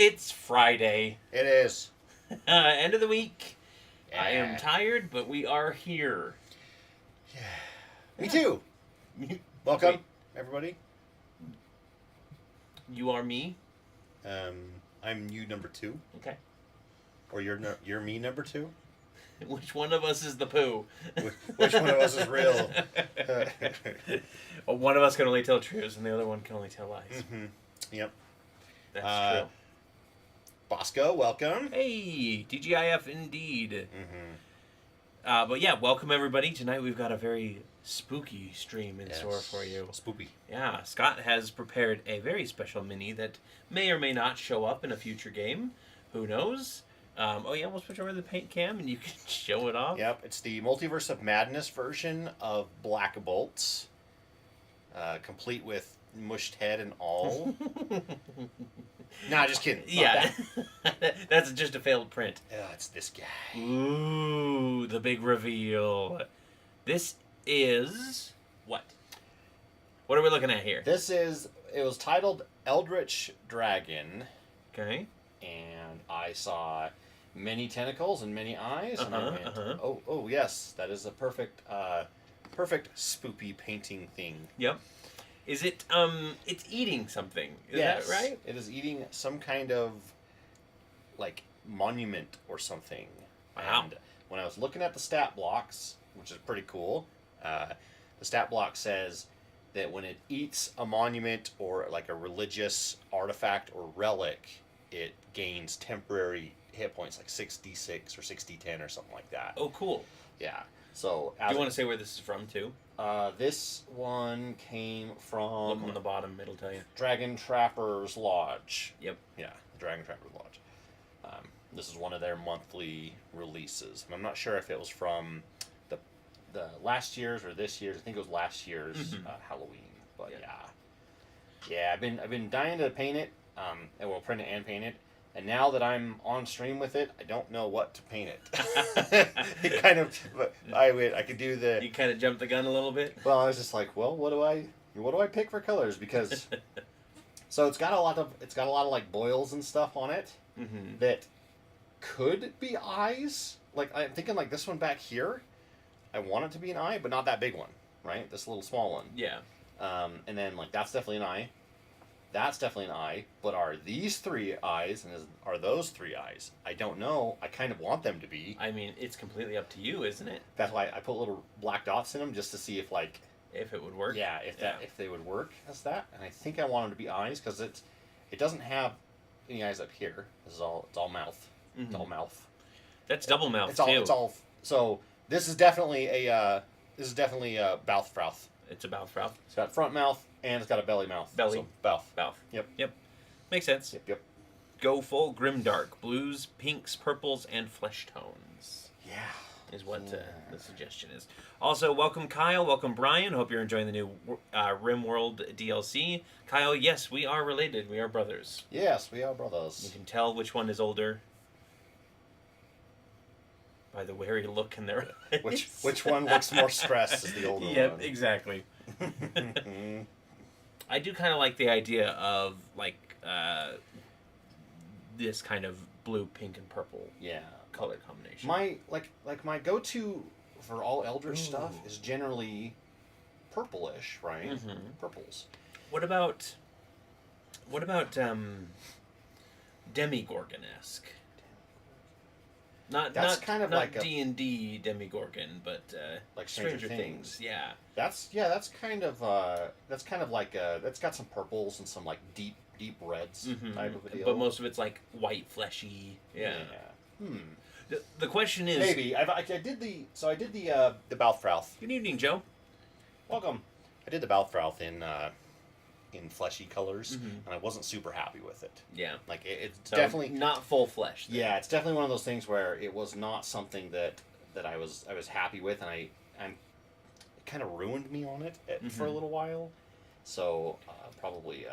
It's Friday. It is. End of the week. Yeah. I am tired, but we are here. Yeah. Me too. Welcome, everybody. You are me. I'm you number 2. Okay. Or you're me number 2. Which one of us is the poo? Which one of us is real? Well, one of us can only tell truths, and the other one can only tell lies. Mm-hmm. Yep. That's true. Bosco, welcome. Hey, TGIF indeed. Mm-hmm. But yeah, welcome everybody. Tonight we've got a very spooky stream in store for you. Spoopy. Yeah, Scott has prepared a very special mini that may or may not show up in a future game. Who knows? We'll switch over to the paint cam and you can show it off. Yep, it's the Multiverse of Madness version of Black Bolts, complete with mushed head and all. Nah, just kidding. Yeah, that's just a failed print. It's this guy. Ooh, the big reveal. This is what? What are we looking at here? It was titled Eldritch Dragon. Okay. And I saw many tentacles and many eyes, and I went, oh yes, that is a perfect spoopy painting thing. Yep. Is it, it's eating something, is yes, that right? It is eating some kind of, like, monument or something. Wow. And when I was looking at the stat blocks, which is pretty cool, the stat block says that when it eats a monument or, like, a religious artifact or relic, it gains temporary hit points, like 6d6 or 6d10 or something like that. Oh, cool. Yeah. So, do you want to say where this is from, too? This one came from... Look on the bottom, it'll tell you. Dragon Trapper's Lodge. Yep. Yeah, the Dragon Trapper's Lodge. This is one of their monthly releases. And I'm not sure if it was from the last year's or this year's. I think it was last year's Halloween. But yeah, I've been dying to paint it. Print it and paint it. And now that I'm on stream with it, I don't know what to paint it. It kind of, I could do the. You kind of jumped the gun a little bit. Well, I was just like, well, what do I pick for colors? Because, so it's got a lot of like boils and stuff on it that could be eyes. Like I'm thinking, like this one back here, I want it to be an eye, but not that big one, right? This little small one. Yeah. And then like that's definitely an eye. That's definitely an eye, but are these 3 eyes, and are those 3 eyes? I don't know. I kind of want them to be. I mean, it's completely up to you, isn't it? That's why I put little black dots in them, just to see if, like... If it would work? Yeah, if they would work as that. And I think I want them to be eyes, because it doesn't have any eyes up here. It's all mouth. Mm-hmm. It's all mouth. That's double mouth, too. It's all... So, this is definitely a mouth mouth. It's a mouth mouth. It's got front mouth, and it's got a belly mouth. Belly. So, mouth. Mouth. Yep. Makes sense. Yep. Go full grimdark. Blues, pinks, purples, and flesh tones. Yeah. Is what the suggestion is. Also, welcome Kyle. Welcome Brian. Hope you're enjoying the new RimWorld DLC. Kyle, yes, we are related. We are brothers. Yes, we are brothers. You can tell which one is older by the wary look in their eyes. Which one looks more stressed is the older one. Yep, exactly. I do kind of like the idea of like this kind of blue, pink, and purple color combination. My go-to for all Eldritch stuff is generally purplish, right? Mm-hmm. Purples. What about Demigorgon-esque? Not kind of like D&D Demigorgon, but like Stranger Things. Yeah. That's kind of like that's got some purples and some like deep reds type of a deal. But most of it's like white, fleshy. Yeah. The question is maybe I did the Balthrouth. Good evening, Joe. Welcome. I did the Balthrouth in fleshy colors, and I wasn't super happy with it. Yeah. Like, it's so definitely... not full flesh. Then. Yeah, it's definitely one of those things where it was not something that I was happy with, and it kind of ruined me on it for a little while. So, probably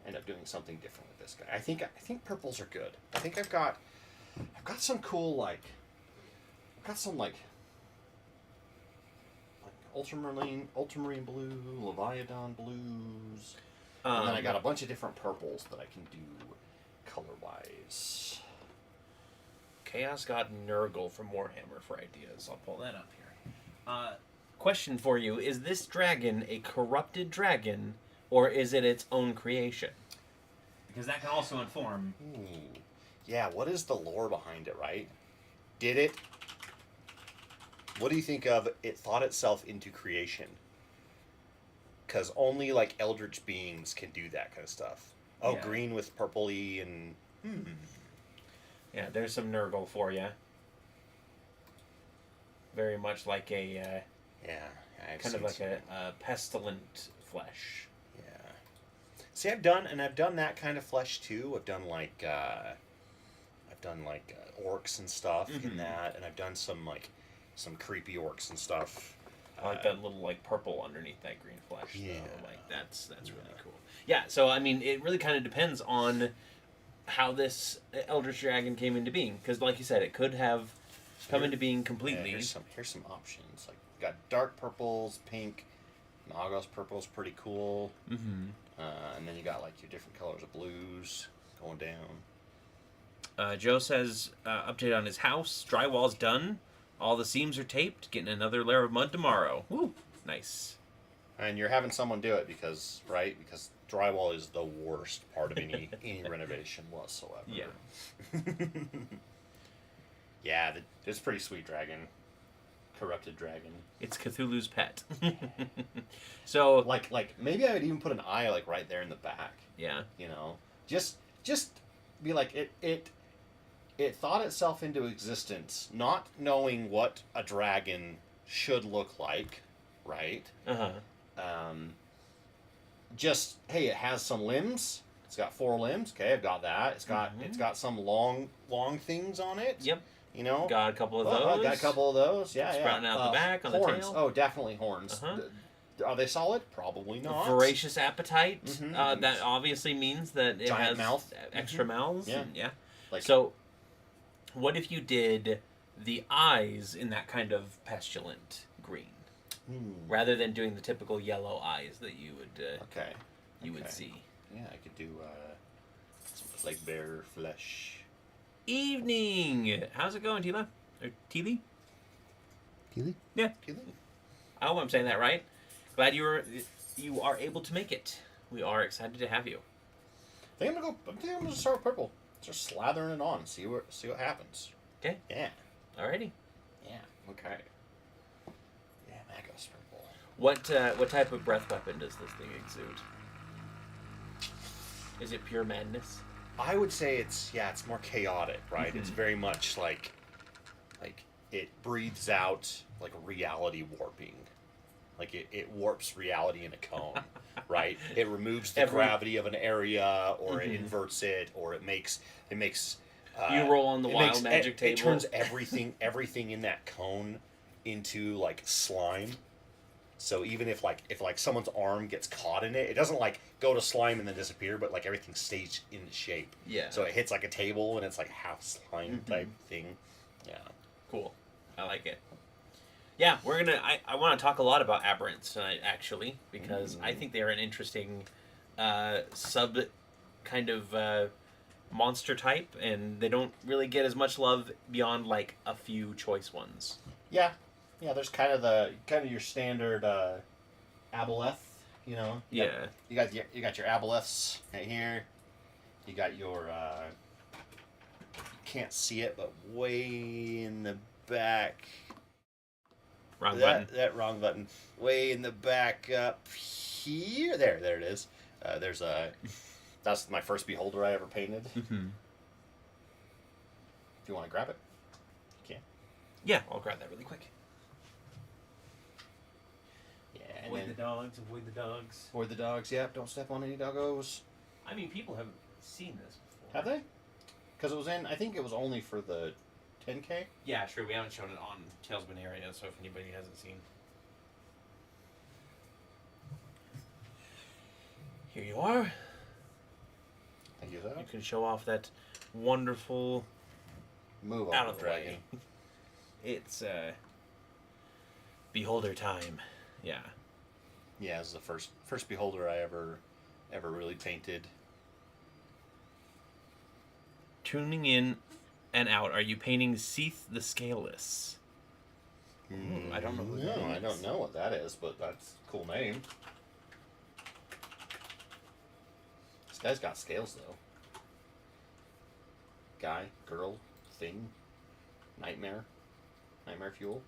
end up doing something different with this guy. I think purples are good. I think I've got some cool, like... I've got some, like ultramarine blue, Leviathan blues... and then I got a bunch of different purples that I can do. color-wise. Chaos got Nurgle from Warhammer for ideas. I'll pull that up here. Question for you: is this dragon a corrupted dragon, or is it its own creation? Because that can also inform. Ooh. Yeah, what is the lore behind it, right? Did it... What do you think of it thought itself into creation? Because only, like, eldritch beings can do that kind of stuff. Oh, Yeah. green with purpley and... Yeah, there's some Nurgle for you. Very much like a Yeah, I've kind of seen like some. a pestilent flesh. Yeah. See, I've done that kind of flesh too. I've done like orcs and stuff in that, and I've done some creepy orcs and stuff. I like that little like purple underneath that green flesh. Yeah. Though. Like that's really cool. Yeah. So I mean, it really kind of depends on how this Eldritch Dragon came into being, because like you said, it could have come into being completely. Yeah, here's some options. Like you got dark purples, pink, Nagas purple's pretty cool. Mm-hmm. And then you got like your different colors of blues going down. Joe says, update on his house. Drywall's done. All the seams are taped. Getting another layer of mud tomorrow. Woo! Nice. And you're having someone do it because drywall is the worst part of any renovation whatsoever. Yeah. Yeah, it's a pretty sweet dragon. Corrupted dragon. It's Cthulhu's pet. So Like maybe I would even put an eye like right there in the back. yeah. You know, just be like it thought itself into existence, not knowing what a dragon should look like, right? Uh-huh. Just hey, it has some limbs. It's got 4 limbs. Okay, I've got that. It's got some long things on it. Yep. You know, Got a couple of I those. got a couple of those. Yeah, Sprouting out the back, on the horns. tail. Oh, definitely horns. Uh-huh. Are they solid? Probably not. Voracious appetite. Mhm. That obviously means that it Giant has mouth. extra mouths. Yeah. And, yeah. Like, So, what if you did the eyes in that kind of pestilent green, rather than doing the typical yellow eyes that you would okay. would see? Yeah, I could do some like bear flesh. Evening. How's it going, Tila? Or Teely? Keely? Yeah. Keely? I hope I'm saying that right. Glad you are able to make it. We are excited to have you. I think I'm gonna start with purple. Just slathering it on. See what happens. Okay. Yeah. Alrighty. Yeah. Okay. Yeah, Magos purple. What type of breath weapon does this thing exude? Is it pure madness? I would say it's more chaotic, right? It's very much like it breathes out like reality warping. Like it warps reality in a cone, right? It removes the gravity of an area, or it inverts it, or it makes you roll on the wild magic table. It turns everything in that cone into like slime. So even if someone's arm gets caught in it, it doesn't like go to slime and then disappear, but like everything stays in shape. Yeah. So it hits like a table and it's like half slime type thing. Yeah. Cool. I like it. Yeah, we're gonna. I want to talk a lot about aberrants tonight, actually, because I think they are an interesting sub kind of monster type, and they don't really get as much love beyond like a few choice ones. Yeah. Yeah, there's kind of your standard aboleth, you know. You got your aboleths right here. You got your can't see it, but way in the back. Wrong button. That wrong button. Way in the back up here. There it is. That's my first beholder I ever painted. Mm-hmm. If you want to grab it, you can. Yeah, I'll grab that really quick. Yeah. Avoid the dogs. Avoid the dogs. Avoid the dogs. Yep. Don't step on any doggos. I mean, people have seen this before. Have they? Because it was in. I think it was only for the 10K. Yeah, true. We haven't shown it on Tales of Aneria, so if anybody hasn't seen, here you are. Thank you, sir. You can show off that wonderful Move out on, of the dragon. way. It's beholder time. Yeah. Yeah, this is the first beholder I ever really painted. tuning in and out. Are you painting Seath the Scaleless? Ooh, I don't know who that No, I is. don't know what that is, but that's a cool name. This guy's got scales, though. Guy, girl, thing, nightmare, nightmare fuel,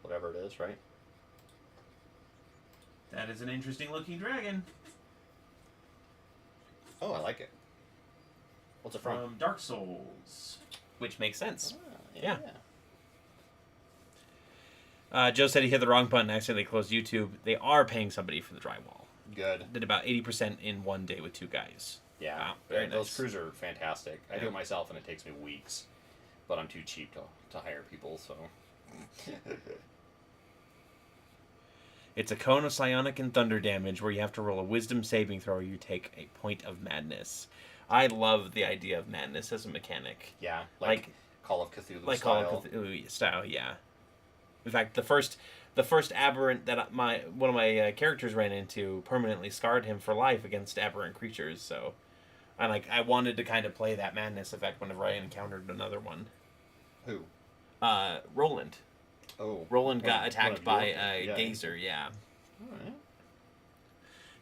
whatever it is, right? That is an interesting looking dragon. Oh, I like it. What's it from? Dark Souls. Which makes sense. Yeah. Joe said he hit the wrong button and accidentally closed YouTube. They are paying somebody for the drywall. Good. Did about 80% in one day with 2 guys. Yeah. Wow, very Those nice. crews are fantastic. I do Yeah. it myself and it takes me weeks. But I'm too cheap to hire people, so. It's a cone of psionic and thunder damage where you have to roll a wisdom saving throw or you take a point of madness. I love the idea of madness as a mechanic. Yeah. Like Call of Cthulhu Like style. Call of Cthulhu style, yeah. In fact, the first aberrant that one of my characters ran into permanently scarred him for life against aberrant creatures. So, I wanted to kind of play that madness effect whenever I encountered another one. Who? Roland. Oh. Roland one got of attacked your- by a yeah. gazer. Yeah. Alright.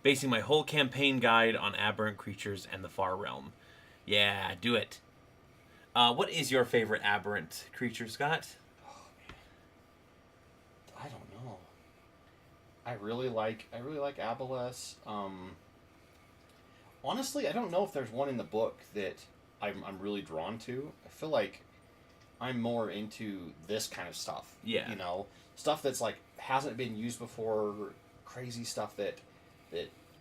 Basing my whole campaign guide on aberrant creatures and the far realm. Yeah, do it. What is your favorite aberrant creature, Scott? I don't know. I really like Abeles. Honestly, I don't know if there's one in the book that I'm really drawn to. I feel like I'm more into this kind of stuff. Yeah. You know, stuff that's like hasn't been used before, crazy stuff that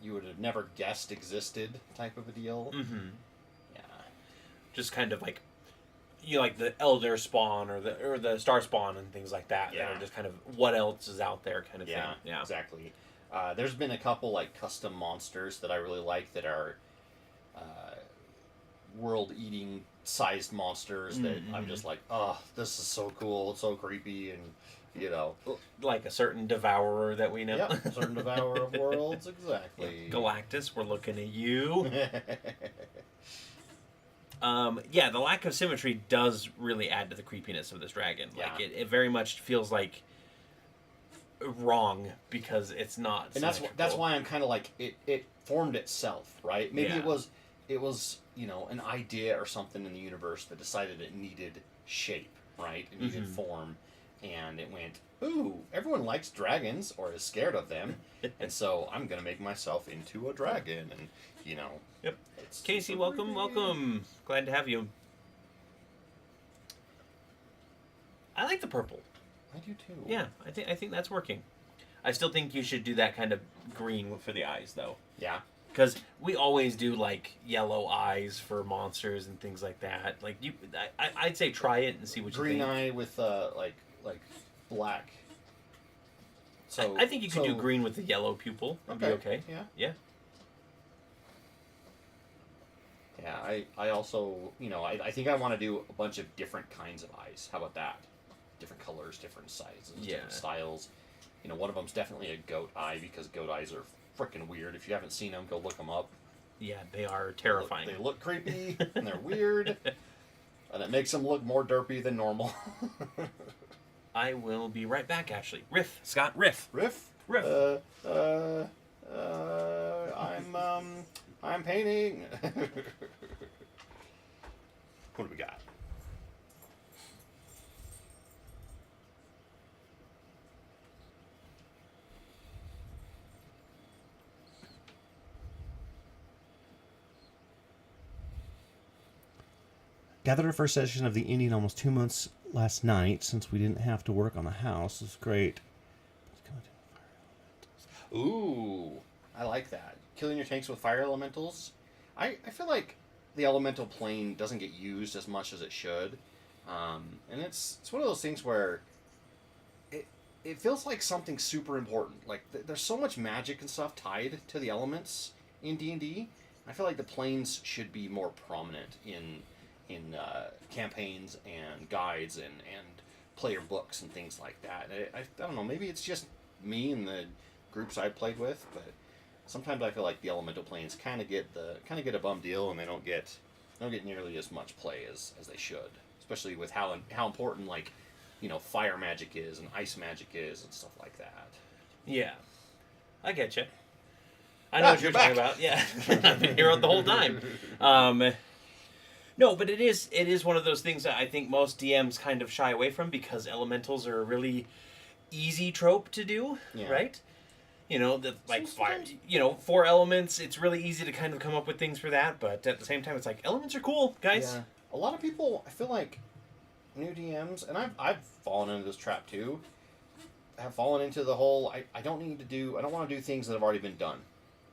you would have never guessed existed, type of a deal. Mm-hmm. Yeah. Just kind of like, like the Elder Spawn or the Star Spawn and things like that. Yeah. That are just kind of what else is out there kind of Yeah, thing. Yeah. exactly. There's been a couple like custom monsters that I really like that are world-eating sized monsters that I'm just like, oh, this is so cool, it's so creepy, and you know, Like a certain devourer that we know. yep, certain devourer of worlds, exactly. Galactus, we're looking at you. Yeah, the lack of symmetry does really add to the creepiness of this dragon. Like Yeah. it very much feels like wrong because it's not. And that's why I'm kind of like it formed itself, right? Maybe Yeah. it was an idea or something in the universe that decided it needed shape, right? It needed form, and it went, ooh, everyone likes dragons or is scared of them, and so I'm gonna make myself into a dragon, and Yep. It's Casey, super welcome, creepy. welcome. Glad to have you. I like the purple. I do too. Yeah, I think that's working. I still think you should do that kind of green for the eyes, though. Yeah. Because we always do like yellow eyes for monsters and things like that. Like I'd say try it and see what Green you think. eye with like black. So I think you could do green with the yellow pupil. It'd be okay. Yeah. Yeah. Yeah, I also, I think I want to do a bunch of different kinds of eyes. How about that? Different colors, different sizes, different styles. One of them's definitely a goat eye because goat eyes are freaking weird. If you haven't seen them, go look them up. Yeah, they are terrifying. They look creepy and they're weird, and it makes them look more derpy than normal. I will be right back, Ashley. Riff, Scott, riff. Riff? Riff. I'm painting. What do we got? Gathered our first session of the Indian almost 2 months last night since we didn't have to work on the house. It was great. Ooh, I like that. Killing your tanks with fire elementals. I feel like the elemental plane doesn't get used as much as it should. And it's one of those things where it feels like something super important. Like there's so much magic and stuff tied to the elements in D&D. I feel like the planes should be more prominent in campaigns and guides and player books and things like that. I don't know, maybe it's just me and the groups I played with, but sometimes I feel like the elemental planes kind of get a bum deal and they don't get don't get nearly as much play as they should, especially with how important like, fire magic is and ice magic is and stuff like that. Yeah, I get you. I know what you're talking about. Yeah, I've been here the whole time. No, but it is one of those things that I think most DMs kind of shy away from because elementals are a really easy trope to do, right? Like fire. 4 elements. It's really easy to kind of come up with things for that, but at the same time, it's like elements are cool, guys. Yeah. A lot of people, I feel like, new DMs, and I've fallen into this trap too. Have fallen into the whole I don't want to do things that have already been done,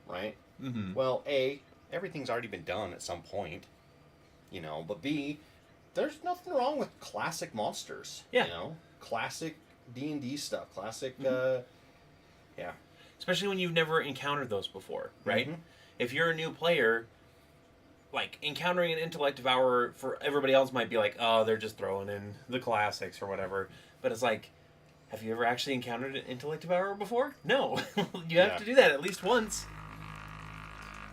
right? Mm-hmm. Well, A, everything's already been done at some point, but B, there's nothing wrong with classic monsters. Yeah. Classic D&D stuff, classic. Yeah. Especially when you've never encountered those before, right? Mm-hmm. If you're a new player, like, encountering an Intellect Devourer for everybody else might be like, oh, they're just throwing in the classics or whatever. But it's like, have you ever actually encountered an Intellect Devourer before? No. You have to do that at least once.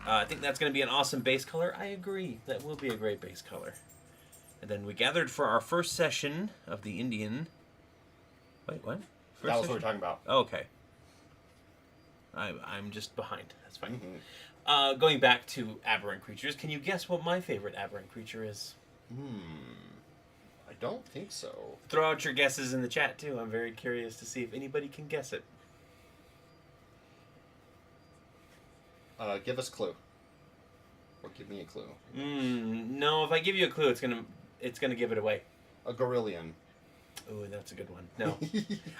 I think that's going to be an awesome base color. I agree. That will be a great base color. And then we gathered for our first session of the Indian... Wait, what? That was what we're talking about. Oh, okay. I'm just behind. That's fine. Mm-hmm. Going back to aberrant creatures, can you guess what my favorite aberrant creature is? I don't think so. Throw out your guesses in the chat, too. I'm very curious to see if anybody can guess it. Give us a clue. Or give me a clue. No, if I give you a clue, it's gonna give it away. A Gorillion. Ooh, that's a good one. No.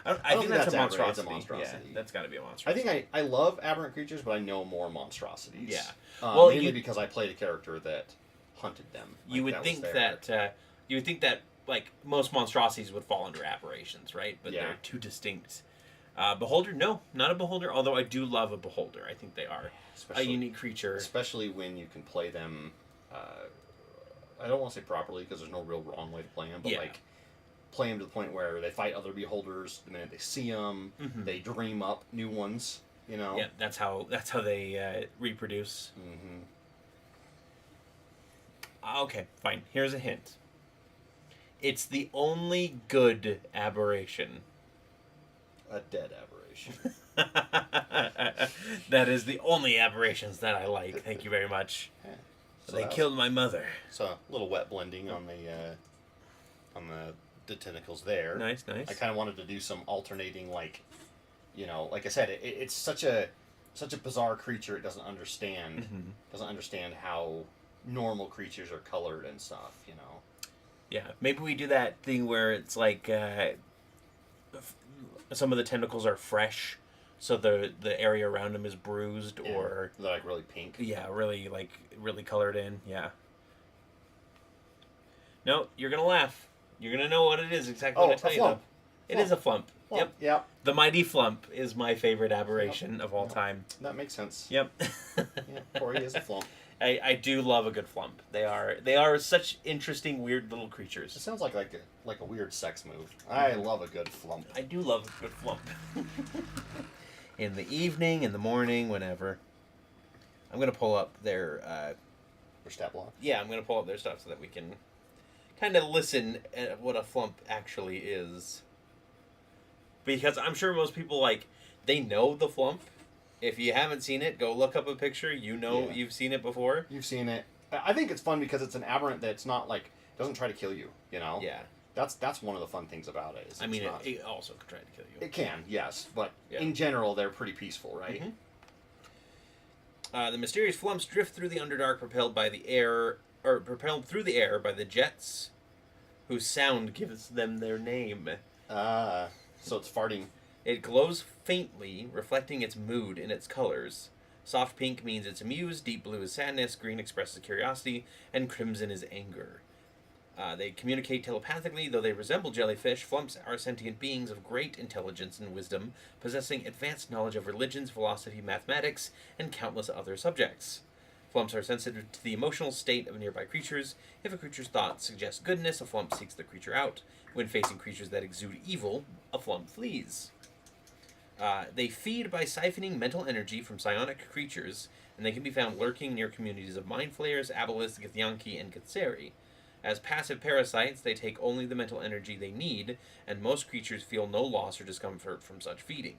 I don't think that's a aberrant. monstrosity. It's a monstrosity. Yeah, that's got to be a monstrosity. I think I love aberrant creatures, but I know more monstrosities. Yeah. Mainly because I played a character that hunted them. You would think that like most monstrosities would fall under aberrations, right? But they're too distinct. Beholder, no, not a beholder. Although I do love a beholder. I think they are a unique creature, especially when you can play them. I don't want to say properly because there's no real wrong way to play them, but like play them to the point where they fight other beholders the minute they see them. Mm-hmm. They dream up new ones. Yeah, that's how they reproduce. Mm-hmm. Okay, fine. Here's a hint. It's the only good aberration. A dead aberration. That is the only aberrations that I like. Thank you very much. Yeah. So they killed my mother. So a little wet blending on the tentacles there. Nice. I kind of wanted to do some alternating, like I said, it's such a bizarre creature. It doesn't understand how normal creatures are colored and stuff. Yeah, maybe we do that thing where it's like some of the tentacles are fresh, so the area around them is bruised, or they're like really pink. Yeah, really colored in. Yeah. No, you're gonna laugh. You're gonna know what it is exactly. What I tell you though. It is a flump. Flump. Yep. The mighty flump is my favorite aberration of all time. That makes sense. Yep. Cory is a flump. I do love a good flump. They are such interesting, weird little creatures. It sounds like a weird sex move. I love a good flump. I do love a good flump. In the evening, in the morning, whenever. I'm gonna pull up their stat block. Yeah, I'm gonna pull up their stuff so that we can kind of listen at what a flump actually is. Because I'm sure most people they know the flump. If you haven't seen it, go look up a picture. You've seen it before. You've seen it. I think it's fun because it's an aberrant that's not doesn't try to kill you. Yeah. That's one of the fun things about it. It also could try to kill you. It can, yes, but in general, they're pretty peaceful, right? Mm-hmm. The mysterious flumps drift through the Underdark, propelled through the air by the jets, whose sound gives them their name. So it's farting. It glows faintly, reflecting its mood in its colors. Soft pink means it's amused, deep blue is sadness, green expresses curiosity, and crimson is anger. They communicate telepathically, though they resemble jellyfish. Flumps are sentient beings of great intelligence and wisdom, possessing advanced knowledge of religions, philosophy, mathematics, and countless other subjects. Flumps are sensitive to the emotional state of nearby creatures. If a creature's thoughts suggest goodness, a flump seeks the creature out. When facing creatures that exude evil, a flump flees. They feed by siphoning mental energy from psionic creatures. and they can be found lurking near communities of mind flayers, abelisks, githyanki, and githzeri. As passive parasites, they take only the mental energy they need, and most creatures feel no loss or discomfort from such feeding.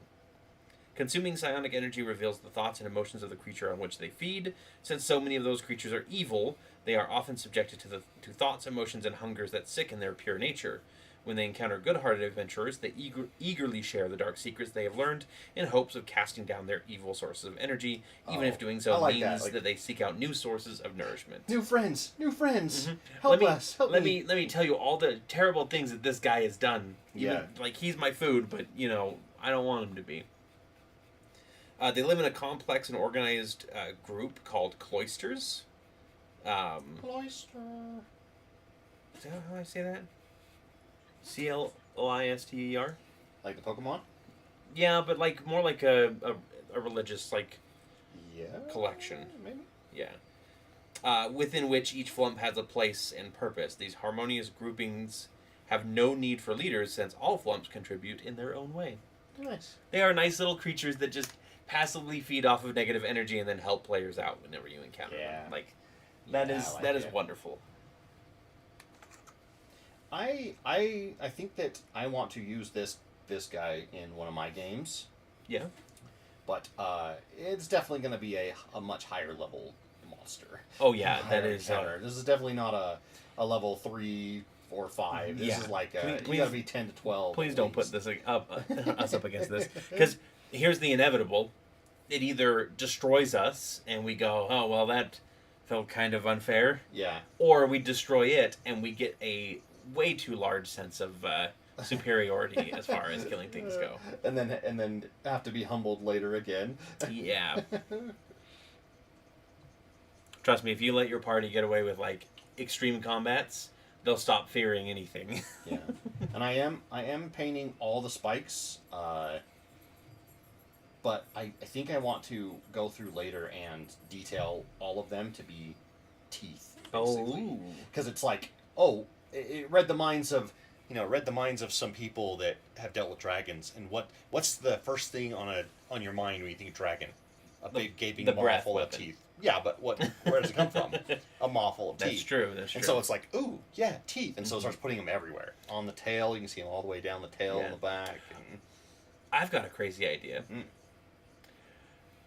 Consuming psionic energy reveals the thoughts and emotions of the creature on which they feed. Since so many of those creatures are evil, they are often subjected to thoughts, emotions, and hungers that sicken their pure nature. When they encounter good-hearted adventurers, they eagerly share the dark secrets they have learned in hopes of casting down their evil sources of energy, even if doing so means that they seek out new sources of nourishment. New friends! Mm-hmm. Help me. Let me tell you all the terrible things that this guy has done. Even, like, he's my food, but, I don't want him to be. They live in a complex and organized group called cloisters. Cloister. Is that how I say that? Cloister? Like the Pokemon? Yeah, but more like a religious collection. Maybe. Yeah. Within which each flump has a place and purpose. These harmonious groupings have no need for leaders, since all flumps contribute in their own way. Nice. They are nice little creatures that just passively feed off of negative energy and then help players out whenever you encounter them. That is wonderful. I think that I want to use this guy in one of my games. Yeah. But it's definitely going to be a much higher level monster. Oh yeah, that is. This is definitely not a level 3 or 5. This is like you got to be 10 to 12. Please don't put this us up against this, because here's the inevitable: it either destroys us and we go, oh well, that felt kind of unfair. Yeah. Or we destroy it and we get a way too large sense of superiority as far as killing things go. And then have to be humbled later again. Yeah. Trust me, if you let your party get away with extreme combats, they'll stop fearing anything. Yeah. And I am painting all the spikes, but I think I want to go through later and detail all of them to be teeth, basically. Because it's like, it read the minds of some people that have dealt with dragons, and what's the first thing on your mind when you think of dragon? A big gaping maw full of teeth. Yeah, but where does it come from? A maw full of teeth. That's true. And so it's like, ooh, yeah, teeth. And so it starts putting them everywhere. On the tail, you can see them all the way down the tail and the back. And... I've got a crazy idea.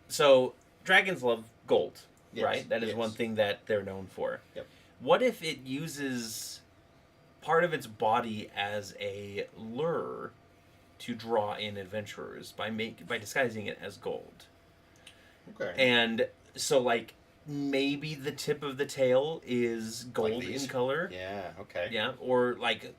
So, dragons love gold, right? That is one thing that they're known for. Yep. What if it uses part of its body as a lure to draw in adventurers by disguising it as gold? Okay. And so, maybe the tip of the tail is gold in color. Yeah, okay. Yeah, or,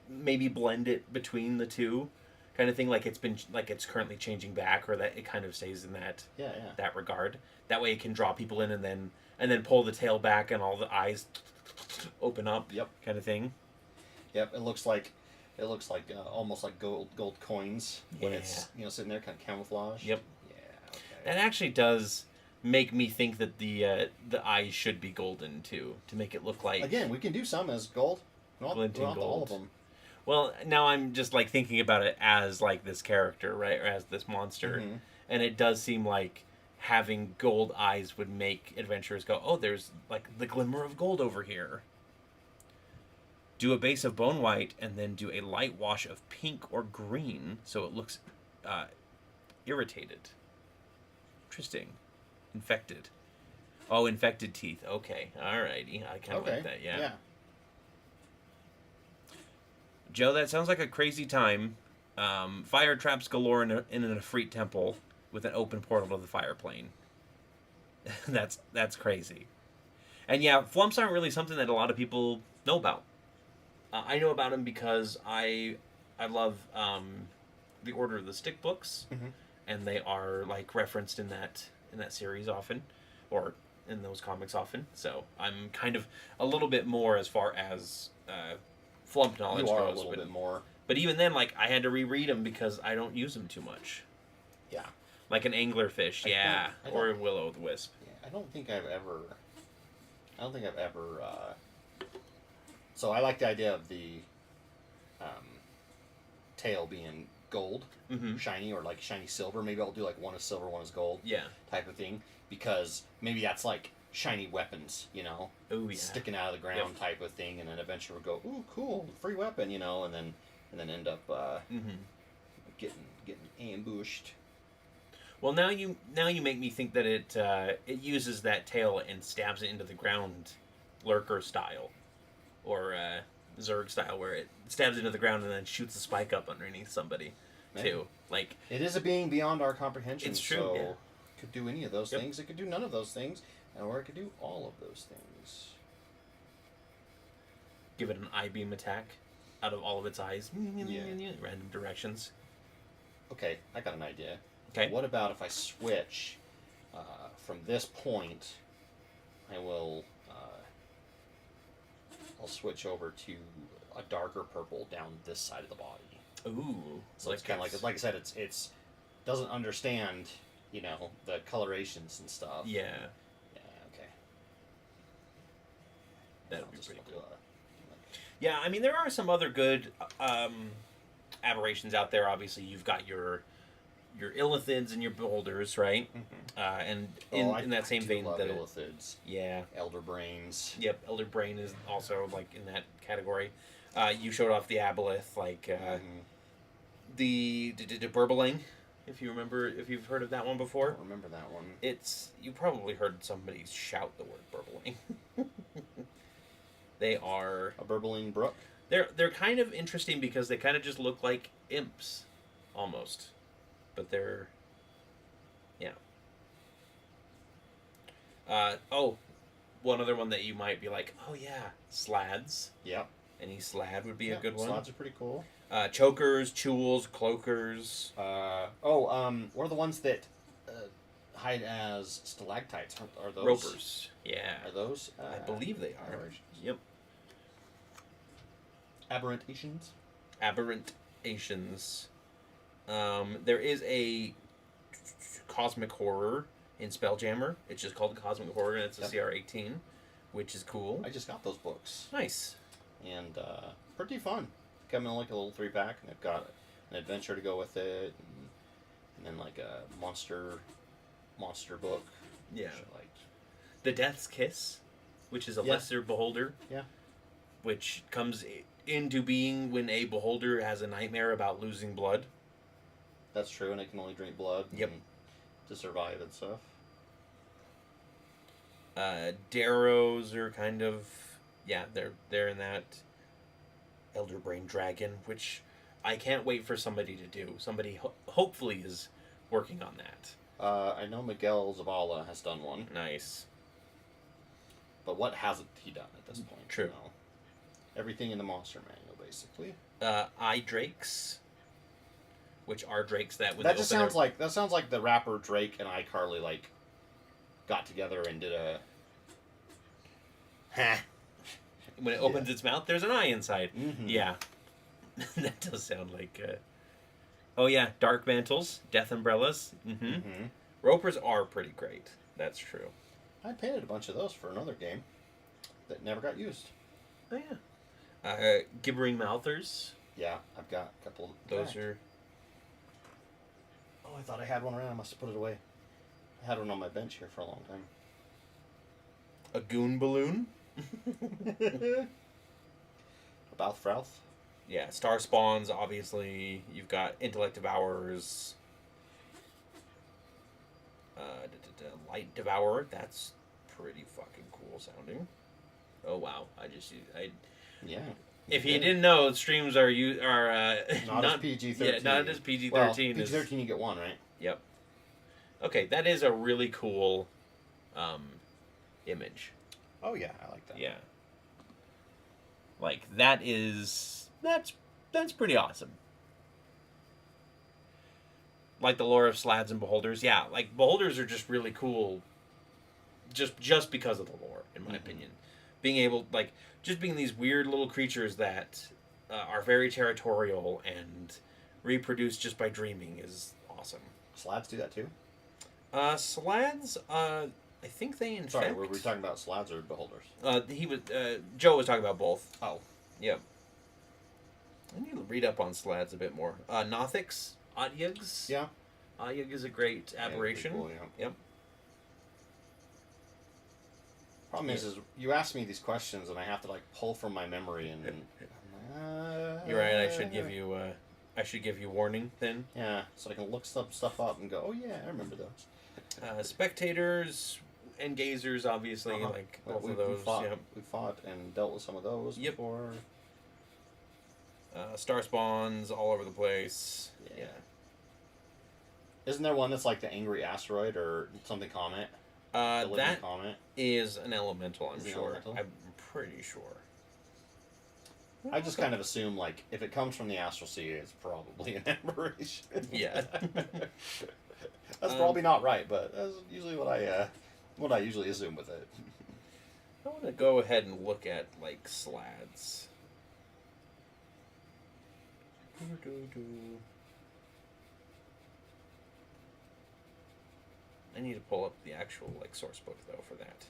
maybe blend it between the two kind of thing, it's currently changing back, or that it kind of stays in that regard. That way it can draw people in and then pull the tail back and all the eyes open up. Yep. Kind of thing. Yep, it looks like almost like gold coins when it's sitting there, kind of camouflage. Yep. Yeah. Okay. That actually does make me think that the eyes should be golden too, to make it look like. Again, we can do some as gold. Not all of them. Well, now I'm just thinking about it as this character, right, or as this monster, and it does seem like having gold eyes would make adventurers go, oh, there's the glimmer of gold over here. Do a base of bone white and then do a light wash of pink or green so it looks irritated. Interesting. Infected. Oh, infected teeth. Okay. Alrighty. I kind of like that, yeah. Joe, that sounds like a crazy time. Fire traps galore in an Efreet temple with an open portal to the fire plane. That's crazy. And yeah, flumps aren't really something that a lot of people know about. I know about them because I love the Order of the Stick books, and they are referenced in that series often, or in those comics often. So I'm kind of a little bit more as far as flump knowledge goes. You are a little bit more. But even then, I had to reread them because I don't use them too much. Yeah. Like an anglerfish, or a will-o'-the-wisp. Yeah, I don't think I've ever. So I like the idea of the tail being gold, shiny, or like shiny silver. Maybe I'll do like one is silver, one is gold, type of thing, because maybe that's like shiny weapons, Ooh, yeah. sticking out of the ground type of thing, and then eventually we'll go, ooh, cool, free weapon, and then end up getting ambushed. Well, now you make me think that it uses that tail and stabs it into the ground, lurker style, or Zerg style, where it stabs into the ground and then shoots a spike up underneath somebody, too. Like, it is a being beyond our comprehension. It's true. So Yeah. it could do any of those things. It could do none of those things, or it could do all of those things. Give it an I-beam attack out of all of its eyes, random directions. Okay, I got an idea. Okay. What about if I switch from this point? I'll switch over to a darker purple down this side of the body. Ooh. So it's kind of like I said, it's doesn't understand, the colorations and stuff. Yeah. Yeah. Okay. That would be pretty cool. Yeah, I mean, there are some other good aberrations out there. Obviously, you've got your illithids and your beholders, right? And in that same vein, love illithids. Yeah. Elder brains. Yep, Elder Brain is also like in that category. You showed off the aboleth, like the Burbling, if you've heard of that one before. I don't remember that one. You probably heard somebody shout the word Burbling. They are a burbling brook. They're kind of interesting because they kind of just look like imps, almost, but they're one other one that you might be like, oh yeah, Slads. Yep. Any Slad would be a good one. Slads are pretty cool. Chokers, Chewels, Cloakers. What are the ones that hide as stalactites? Are those Ropers? Yeah. Are those? I believe they are. Yep. Aberrantations. Aberrantations. There is a Cosmic Horror in Spelljammer. It's just called Cosmic Horror, and it's a CR18, which is cool. I just got those books. Nice. And pretty fun. Come in like a little 3-pack, and they've got an adventure to go with it, and then like a monster book. Yeah. Which I liked. The Death's Kiss, which is a lesser beholder. Yeah. Which comes into being when a beholder has a nightmare about losing blood. That's true, and it can only drink blood. Yep. To survive and stuff. Darrows are kind of they're in that Elder Brain Dragon, which I can't wait for somebody to do. Somebody hopefully is working on that. I know Miguel Zavala has done one. Nice. But what hasn't he done at this point? True. Everything in the monster manual, basically. Eye Drakes, which are drakes that that just sounds like the rapper Drake and iCarly like got together and did a. When it opens its mouth, there's an eye inside. Mm-hmm. Yeah, that does sound like. Dark Mantles, Death Umbrellas. Mm-hmm. Mm-hmm. Ropers are pretty great. That's true. I painted a bunch of those for another game that never got used. Oh yeah. Gibbering Mouthers. Yeah, I've got a couple. Those are. Oh, I thought I had one around. I must have put it away. I had one on my bench here for a long time. A Goon Balloon. A Balthfrouth. Yeah, Star Spawns, obviously. You've got Intellect Devourers. Light Devourer. That's pretty fucking cool sounding. Oh wow! Yeah. If you didn't know, streams are not as PG-13. Yeah, not as PG-13. Well, PG-13 you get one, right? Yep. Okay, that is a really cool image. Oh yeah, I like that. Yeah. Like that's pretty awesome. Like the lore of Slads and Beholders, yeah. Like Beholders are just really cool, just because of the lore, in my opinion. Being able, just being these weird little creatures that are very territorial and reproduce just by dreaming is awesome. Slads do that too? Slads, I think they infect. Sorry, were we talking about Slads or Beholders? Joe was talking about both. Oh. Yep. I need to read up on Slads a bit more. Nothics, Otyugs. Yeah. Otyug is a great aberration. Pretty cool, yeah. Yep. Problem is you ask me these questions and I have to like pull from my memory and. You're right. I should give you warning then. Yeah, so I can look some stuff up and go, oh yeah, I remember those. Spectators and gazers, obviously, like both of those. We fought and dealt with some of those before. Star spawns all over the place. Yeah. Isn't there one that's like the angry asteroid or something comet? That comet is an elemental, I'm sure. Elemental? I'm pretty sure. I just kind of assume like if it comes from the astral sea, it's probably an aberration. Yeah. That's probably not right, but that's usually what I usually assume with it. I want to go ahead and look at like Slads. I need to pull up the actual like source book though for that.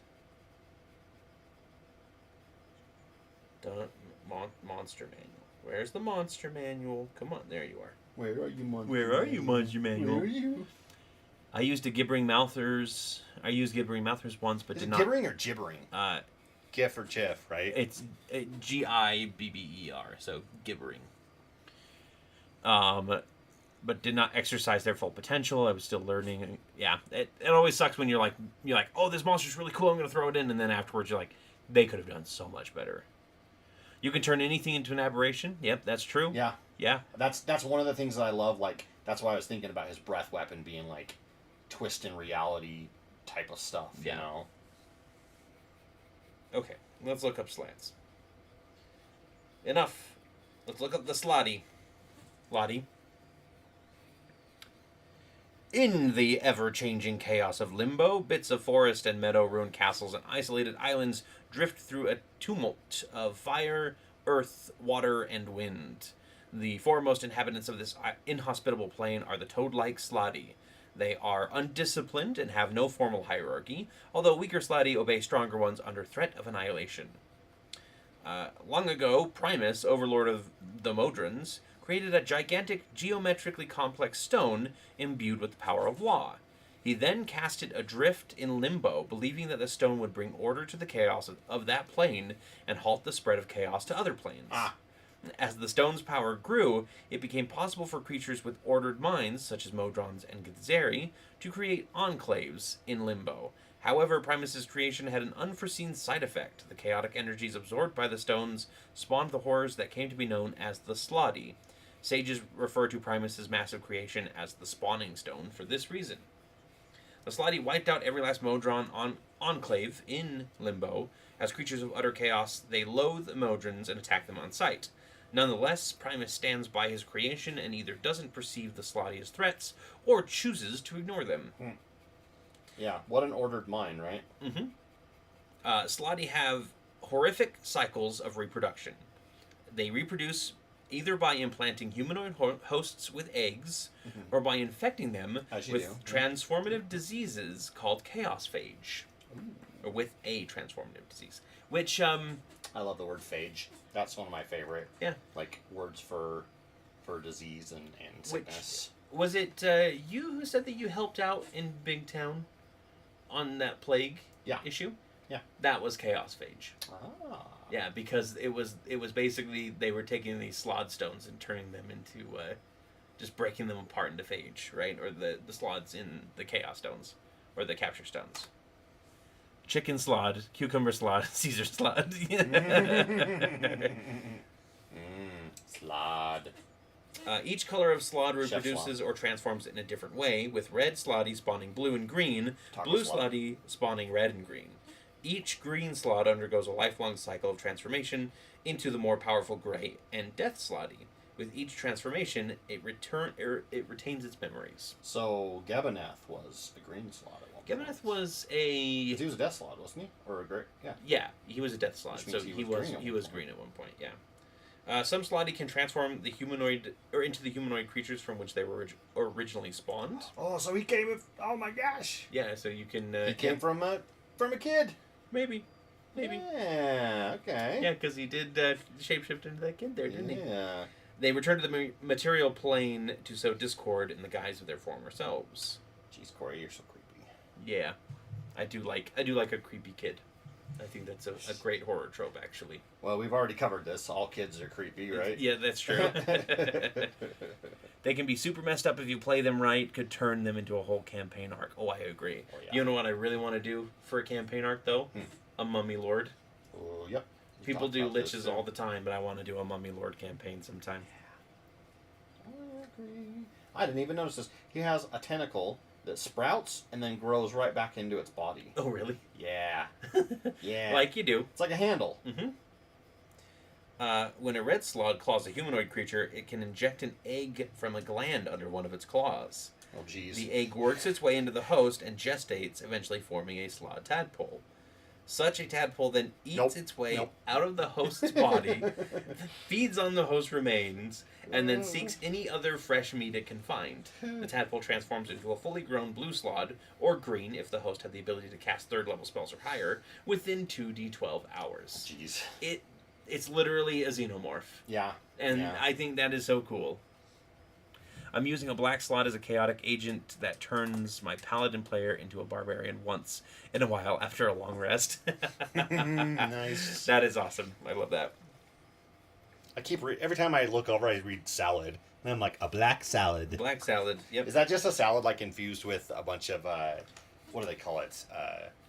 Monster manual. Where's the monster manual? Come on, there you are. Where are you, monster? Where are you, monster manual? Where are you? I used Gibbering Mouthers. I used Gibbering Mouthers once, but did not. Gibbering or gibbering? GIF or GIF, right? It's Gibber, so gibbering. But did not exercise their full potential. I was still learning. Yeah, it always sucks when you're like, oh, this monster's really cool. I'm gonna throw it in, and then afterwards you're like, they could have done so much better. You can turn anything into an aberration. Yep, that's true. Yeah. Yeah. That's one of the things that I love. Like that's why I was thinking about his breath weapon being like twist in reality type of stuff. Yeah. You know. Okay, let's look up slants. Enough. Let's look up the slotty. Lottie. In the ever-changing chaos of limbo, bits of forest and meadow, ruined castles, and isolated islands drift through a tumult of fire, earth, water, and wind. The foremost inhabitants of this inhospitable plain are the toad-like Slotty. They are undisciplined and have no formal hierarchy, although weaker Slotty obey stronger ones under threat of annihilation. Long ago, Primus, overlord of the Modrons, created a gigantic, geometrically complex stone imbued with the power of law. He then cast it adrift in limbo, believing that the stone would bring order to the chaos of that plane and halt the spread of chaos to other planes. As the stone's power grew, it became possible for creatures with ordered minds, such as Modrons and Githzeri, to create enclaves in limbo. However, Primus's creation had an unforeseen side effect. The chaotic energies absorbed by the stones spawned the horrors that came to be known as the Slotty. Sages refer to Primus's massive creation as the Spawning Stone for this reason. The Slotty wiped out every last Modron enclave in Limbo. As creatures of utter chaos, they loathe the Modrons and attack them on sight. Nonetheless, Primus stands by his creation and either doesn't perceive the Slotty as threats or chooses to ignore them. Yeah, what an ordered mind, right? Mm-hmm. Slotty have horrific cycles of reproduction. They reproduce either by implanting humanoid hosts with eggs or by infecting them with transformative diseases called chaos phage. Or with a transformative disease. Which, I love the word phage. That's one of my favorite. Yeah. Like, words for disease and sickness. Was it you who said that you helped out in Big Town on that plague issue? Yeah. That was chaos phage. Ah. Yeah, because it was basically they were taking these slod stones and turning them into just breaking them apart into phage, right? Or the slods in the chaos stones or the capture stones. Chicken slod, cucumber slod, Caesar slod. Slod. Each color of slod reproduces or transforms in a different way, with red slotty spawning blue and green, blue slotty spawning red and green. Each green slot undergoes a lifelong cycle of transformation into the more powerful gray and death slotty. With each transformation, it retains its memories. So Gabbaneth was a green slot at one point. Gabbaneth was a... He was a death slot, wasn't he? Or a gray... Yeah. Yeah, he was a death slot. So he was green at one point, yeah. Some slotty can transform the humanoid into the humanoid creatures from which they were originally spawned. Oh, so he came with... Oh my gosh! Yeah, so you can... he came from a kid. Maybe. Yeah, okay. Yeah, because he did shapeshift into that kid there, didn't he? Yeah. They return to the material plane to sow discord in the guise of their former selves. Jeez, Cory, you're so creepy. Yeah, I do like a creepy kid. I think that's a great horror trope, actually. Well, we've already covered this. All kids are creepy, right? Yeah, that's true. They can be super messed up if you play them right. Could turn them into a whole campaign arc. Oh, I agree. Oh, yeah. You know what I really want to do for a campaign arc, though? A Mummy Lord. Oh, yep. People do liches all the time, but I want to do a Mummy Lord campaign sometime. I agree. I didn't even notice this. He has a tentacle that sprouts and then grows right back into its body. Oh, really? Yeah. Yeah. Like you do. It's like a handle. Mm-hmm. When a red slod claws a humanoid creature, it can inject an egg from a gland under one of its claws. Oh, jeez. The egg works its way into the host and gestates, eventually forming a slod tadpole. Such a tadpole then eats its way out of the host's body, feeds on the host remains, and then seeks any other fresh meat it can find. The tadpole transforms into a fully grown blue slod, or green if the host had the ability to cast 3rd level spells or higher, within 2d12 hours. Jeez. It's literally a xenomorph. Yeah. And yeah. I think that is so cool. I'm using a black slot as a chaotic agent that turns my paladin player into a barbarian once in a while after a long rest. Nice. That is awesome. I love that. I keep every time I look over, I read salad, and I'm like, a black salad. Black salad. Yep. Is that just a salad like infused with a bunch of what do they call it?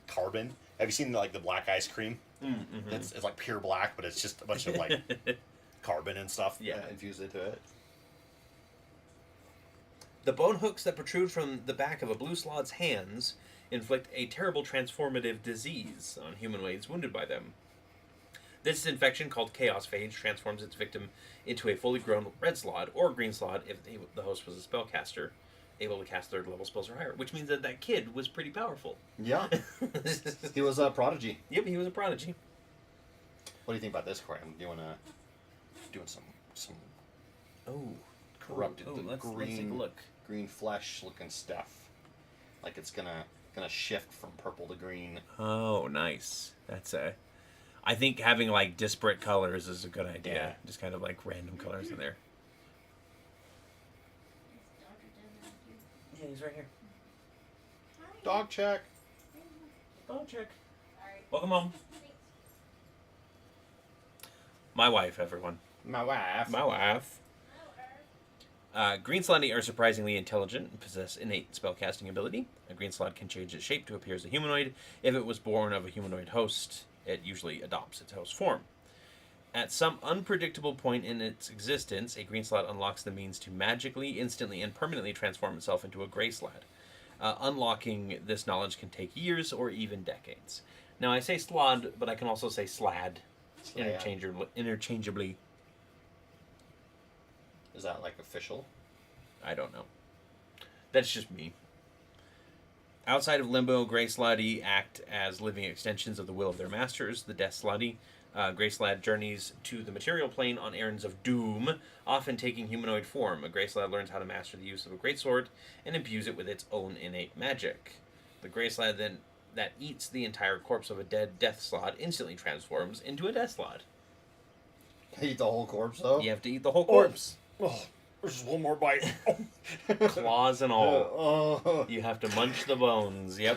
Carbon. Have you seen like the black ice cream? Mm-hmm. It's like pure black, but it's just a bunch of like carbon and stuff infused into it. The bone hooks that protrude from the back of a blue slod's hands inflict a terrible transformative disease on humanoids wounded by them. This infection, called Chaos Phage, transforms its victim into a fully grown red slod or green slod if the host was a spellcaster, able to cast 3rd level spells or higher, which means that kid was pretty powerful. Yeah. He was a prodigy. Yep, he was a prodigy. What do you think about this, Cory? I'm doing some Oh, corrupted let's take a look. Green flesh looking stuff. Like it's gonna shift from purple to green. Oh, nice. I think having like disparate colors is a good idea. Yeah. Just kind of like random colors in there. Yeah, he's right here. Dog check. Dog check. Welcome home. My wife, everyone. My wife. My wife. Green slotty are surprisingly intelligent and possess innate spellcasting ability. A green slot can change its shape to appear as a humanoid. If it was born of a humanoid host, it usually adopts its host form. At some unpredictable point in its existence, a green slot unlocks the means to magically, instantly, and permanently transform itself into a gray slot. Unlocking this knowledge can take years or even decades. Now, I say slod, but I can also say slad interchangeably. Is that like official? I don't know. That's just me. Outside of Limbo, Grey Slotty act as living extensions of the will of their masters, the Death Slotty. Grey Slad journeys to the material plane on errands of doom, often taking humanoid form. A Grey Slad learns how to master the use of a greatsword and imbues it with its own innate magic. The Grey Slad then that eats the entire corpse of a dead Death Slot instantly transforms into a Death Slot. Eat the whole corpse, though? You have to eat the whole corpse. Oh, there's just one more bite. Claws and all. You have to munch the bones, yep.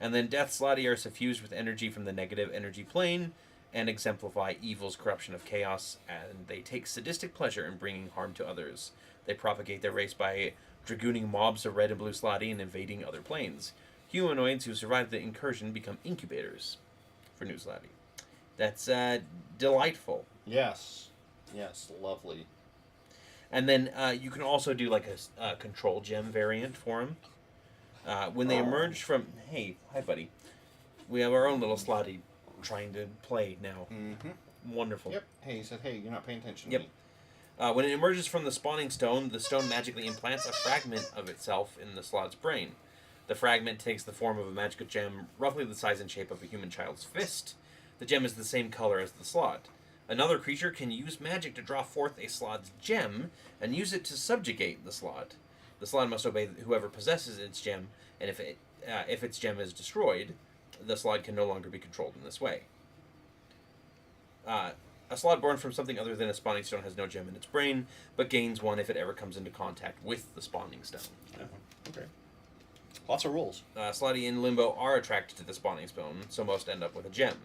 And then Death Slotty are suffused with energy from the negative energy plane and exemplify evil's corruption of chaos, and they take sadistic pleasure in bringing harm to others. They propagate their race by dragooning mobs of red and blue Slotty and invading other planes. Humanoids who survive the incursion become incubators for new Slotty. That's delightful. Yes. Yes, lovely. And then you can also do like a control gem variant for them. When they emerge from... Hey, hi, buddy. We have our own little Slotty trying to play now. Mm-hmm. Wonderful. Yep. Hey, he said, hey, you're not paying attention Yep. to me. When it emerges from the spawning stone, the stone magically implants a fragment of itself in the Slot's brain. The fragment takes the form of a magical gem roughly the size and shape of a human child's fist. The gem is the same color as the Slot. Another creature can use magic to draw forth a Slot's gem and use it to subjugate the Slot. The Slot must obey whoever possesses its gem, and if its gem is destroyed, the Slot can no longer be controlled in this way. A A slot born from something other than a spawning stone has no gem in its brain, but gains one if it ever comes into contact with the spawning stone. Okay. Lots of rules. Slotty in Limbo are attracted to the spawning stone, so most end up with a gem.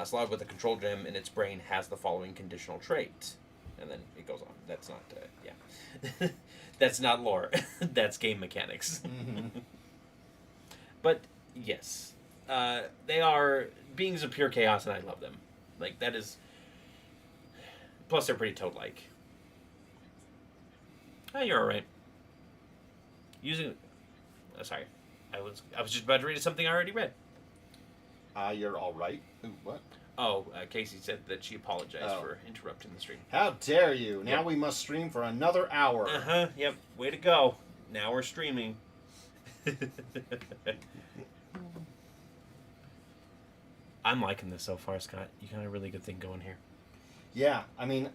Slot with a control gem in its brain has the following conditional trait. And then it goes on. That's not, yeah. That's not lore. That's game mechanics. But, yes. They are beings of pure chaos, and I love them. Like, that is... Plus, they're pretty toad-like. Oh, you're alright. Using... Oh, sorry. I was just about to read something I already read. You're all right. Ooh, what? Oh, Casey said that she apologized for interrupting the stream. How dare you? Now we must stream for another hour. Uh-huh, yep. Way to go. Now we're streaming. I'm liking this so far, Scott. You got a really good thing going here. Yeah, I mean,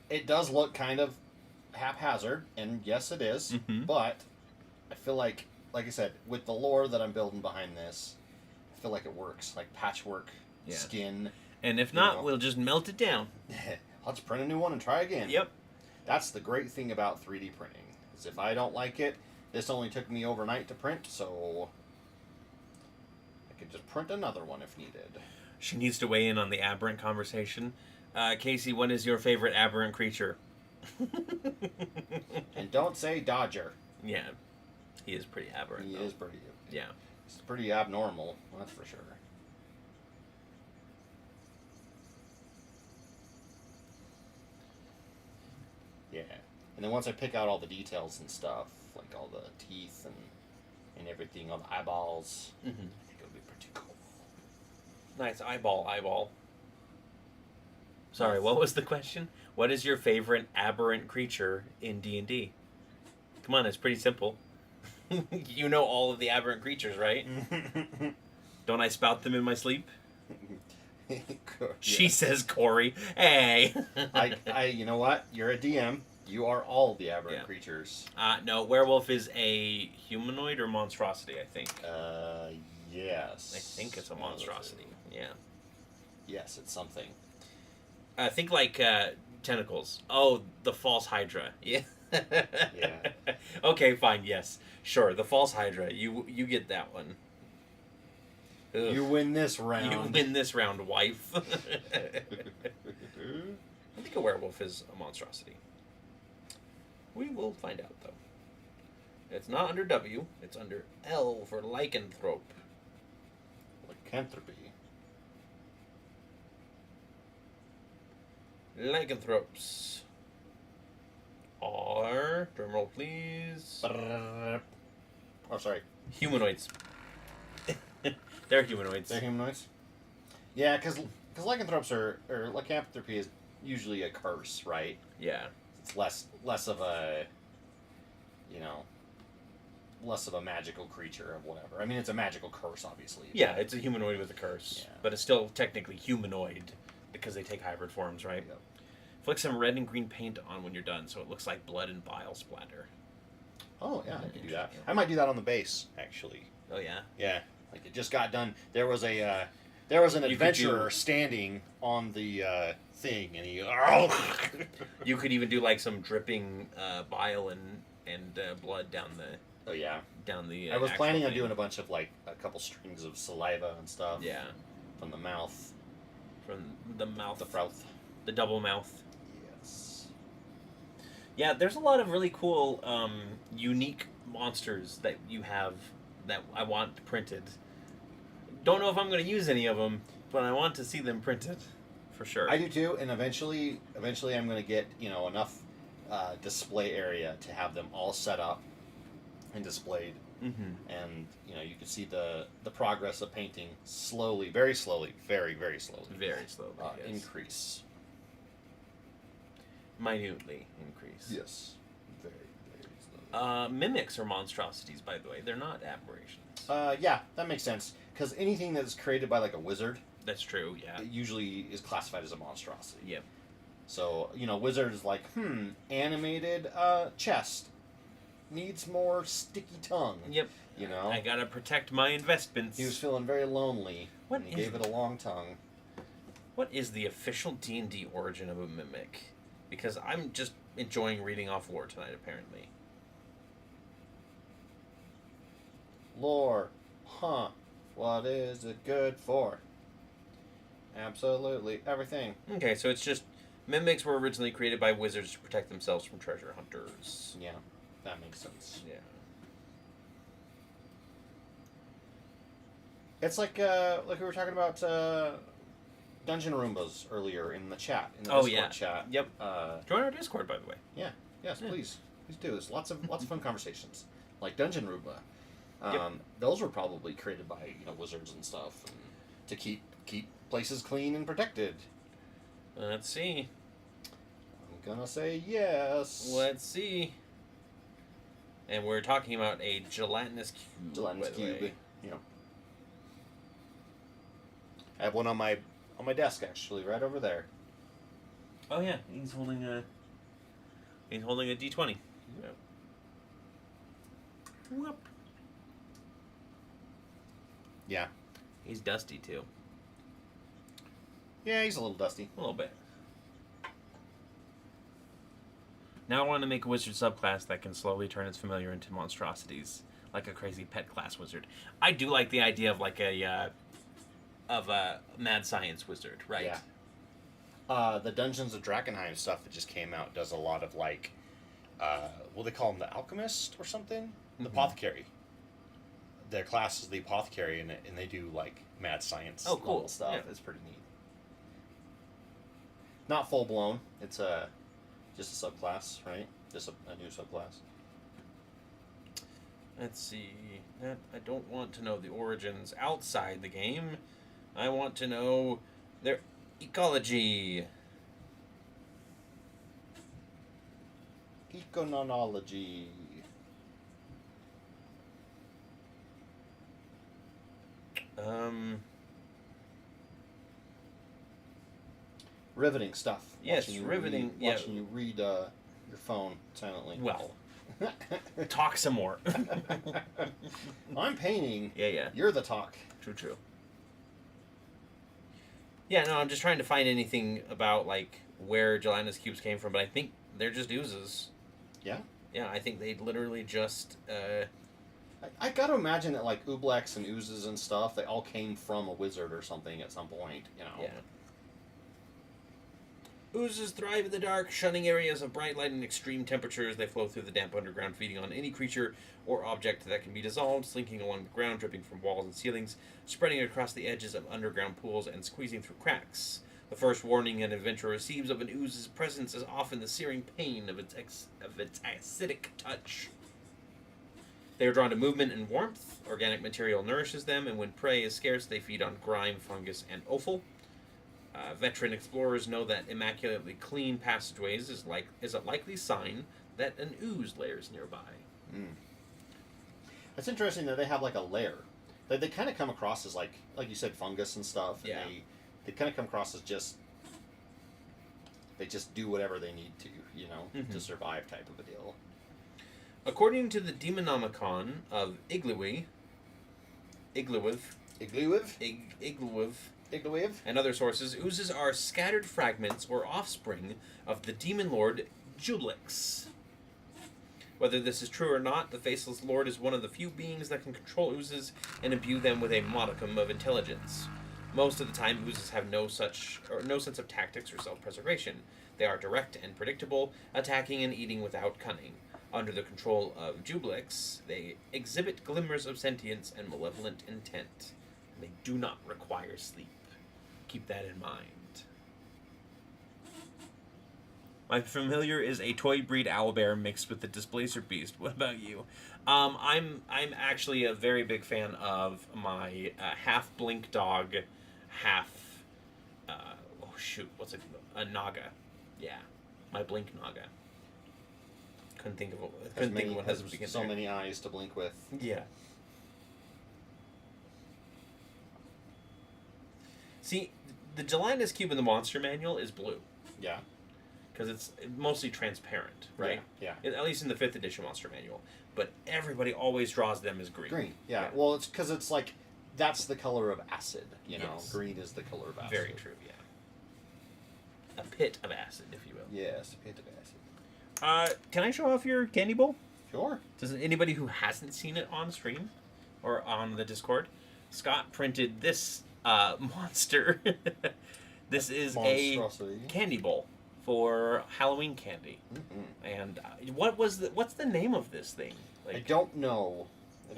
it does look kind of haphazard, and yes, it is, but I feel like I said, with the lore that I'm building behind this, I feel like it works. Like patchwork, skin. And if not, we'll just melt it down. I'll just print a new one and try again. Yep. That's the great thing about 3D printing, is if I don't like it, this only took me overnight to print, so I could just print another one if needed. She needs to weigh in on the aberrant conversation. Casey, what is your favorite aberrant creature? And don't say Dodger. Yeah. He is pretty aberrant. He is pretty. Yeah. He's pretty abnormal, that's for sure. Yeah. And then once I pick out all the details and stuff, like all the teeth and everything, all the eyeballs, I think it'll be pretty cool. Nice. Eyeball. Sorry, what was the question? What is your favorite aberrant creature in D&D? Come on, it's pretty simple. You know all of the aberrant creatures, right? Don't I spout them in my sleep? She says, Cory. Hey! You know what? You're a DM. You are all the aberrant creatures. No, werewolf is a humanoid or monstrosity, I think. Yes. I think it's a monstrosity, yeah. Yes, it's something. Think like tentacles. Oh, the false hydra. Yeah. Yeah. Okay, fine, yes. Sure, the false hydra. You get that one. Ugh. You win this round. You win this round, wife. I think a werewolf is a monstrosity. We will find out, though. It's not under W. It's under L for lycanthrope. Lycanthropy. Lycanthropes are, drumroll please, Oh, sorry. humanoids. They're humanoids. They're humanoids? Yeah, because lycanthropes or lycanthropy is usually a curse, right? Yeah. It's less of a, less of a magical creature or whatever. I mean, it's a magical curse, obviously. Yeah, it's a humanoid with a curse. Yeah. But it's still technically humanoid because they take hybrid forms, right? Yep. Flick some red and green paint on when you're done so it looks like blood and bile splatter. Oh, yeah, I could do that. I might do that on the base, actually. Oh, yeah? Yeah. Like, it just got done. There was an adventurer standing on the thing, and he... You could even do, like, some dripping bile and blood down the... Oh, yeah. Down the I was planning on thing. doing a bunch of, like, a couple strings of saliva and stuff. Yeah. From the mouth. From the mouth. The mouth. The double mouth. Yes. Yeah, there's a lot of really cool, unique monsters that you have that I want printed. Don't know if I'm going to use any of them, but I want to see them printed, for sure. I do too, and eventually I'm going to get enough display area to have them all set up and displayed, and you can see the progress of painting slowly, very slowly, very very slowly, very slowly, yes. increase. Minutely increase. Yes. Very, very slowly. Mimics are monstrosities, by the way. They're not aberrations. Yeah, that makes sense. Because anything that's created by like a wizard, that's true. Yeah. it usually is classified as a monstrosity. Yep. So wizard is like, animated chest needs more sticky tongue. Yep. I gotta protect my investments. He was feeling very lonely. What and he gave it a long tongue. What is the official D&D origin of a mimic? Because I'm just enjoying reading off lore tonight, apparently. Lore. Huh. What is it good for? Absolutely everything. Okay, so it's just mimics were originally created by wizards to protect themselves from treasure hunters. Yeah, that makes sense. Yeah. It's like we were talking about Dungeon Roombas earlier in the chat, in the Oh, Discord yeah. chat. Yep. Join our Discord, by the way. Yeah. Yes, Yeah. please do. There's lots of fun conversations, like Dungeon Roomba. Yep. Those were probably created by wizards and stuff, and to keep places clean and protected. Let's see. I'm gonna say yes. Let's see. And we're talking about a gelatinous cube. Gelatinous by the way. cube. Yeah. I have one on my desk actually, right over there. Oh yeah, he's holding a D20. Yep. Whoop. Yeah. He's dusty too. Yeah, he's a little dusty. A little bit. Now I want to make a wizard subclass that can slowly turn its familiar into monstrosities, like a crazy pet class wizard. I do like the idea of like a mad science wizard, right? Yeah. The Dungeons of Drakenheim stuff that just came out does a lot of like, what do they call them, the alchemist or something? The apothecary. Their class is the apothecary, and they do like mad science level stuff. Yeah. It's pretty neat. Not full blown. It's just a subclass, right? Just a new subclass. Let's see. I don't want to know the origins outside the game. I want to know their ecology. Econology. Riveting stuff. Yes, riveting. Watching you read your phone silently. Well, talk some more. I'm painting. Yeah. You're the talk. True. Yeah, no, I'm just trying to find anything about like where gelatinous cubes came from, but I think they're just oozes. Yeah. Yeah, I think they literally just. I gotta imagine that like ooblex and oozes and stuff, they all came from a wizard or something at some point. Yeah. Oozes thrive in the dark, shunning areas of bright light and extreme temperatures. They flow through the damp underground, feeding on any creature or object that can be dissolved, slinking along the ground, dripping from walls and ceilings, spreading across the edges of underground pools, and squeezing through cracks. The first warning an adventurer receives of an ooze's presence is often the searing pain of its acidic touch. They are drawn to movement and warmth. Organic material nourishes them, and when prey is scarce, they feed on grime, fungus, and offal. Veteran explorers know that immaculately clean passageways is a likely sign that an ooze lairs nearby. It's interesting that they have like a lair. They kind of come across as like you said, fungus and stuff. And Yeah. They kind of come across as they just do whatever they need to, to survive type of a deal. According to the Demonomicon of Iglooiv, and other sources, oozes are scattered fragments or offspring of the demon lord Jublix. Whether this is true or not, the Faceless Lord is one of the few beings that can control oozes and imbue them with a modicum of intelligence. Most of the time, oozes have no sense of tactics or self-preservation. They are direct and predictable, attacking and eating without cunning. Under the control of Jublix, they exhibit glimmers of sentience and malevolent intent. They do not require sleep. Keep that in mind. My familiar is a toy breed owlbear mixed with the displacer beast. What about you? I'm actually a very big fan of my half blink dog, half what's it? A naga. Yeah, my blink naga. Couldn't think of what has so many eyes to blink with. Yeah. See, the gelatinous cube in the monster manual is blue. Yeah. Because it's mostly transparent, right? Yeah. At least in the 5th edition monster manual. But everybody always draws them as green. Green, yeah. Well, it's because it's like, that's the color of acid, you know? Yes. Green is the color of acid. Very true, yeah. pit of acid, if you will. Yes, a pit of acid. Can I show off your candy bowl? Sure. Does anybody who hasn't seen it on stream or on the Discord, Scott printed this monster. This is a candy bowl for Halloween candy. And what's the name of this thing? I don't know.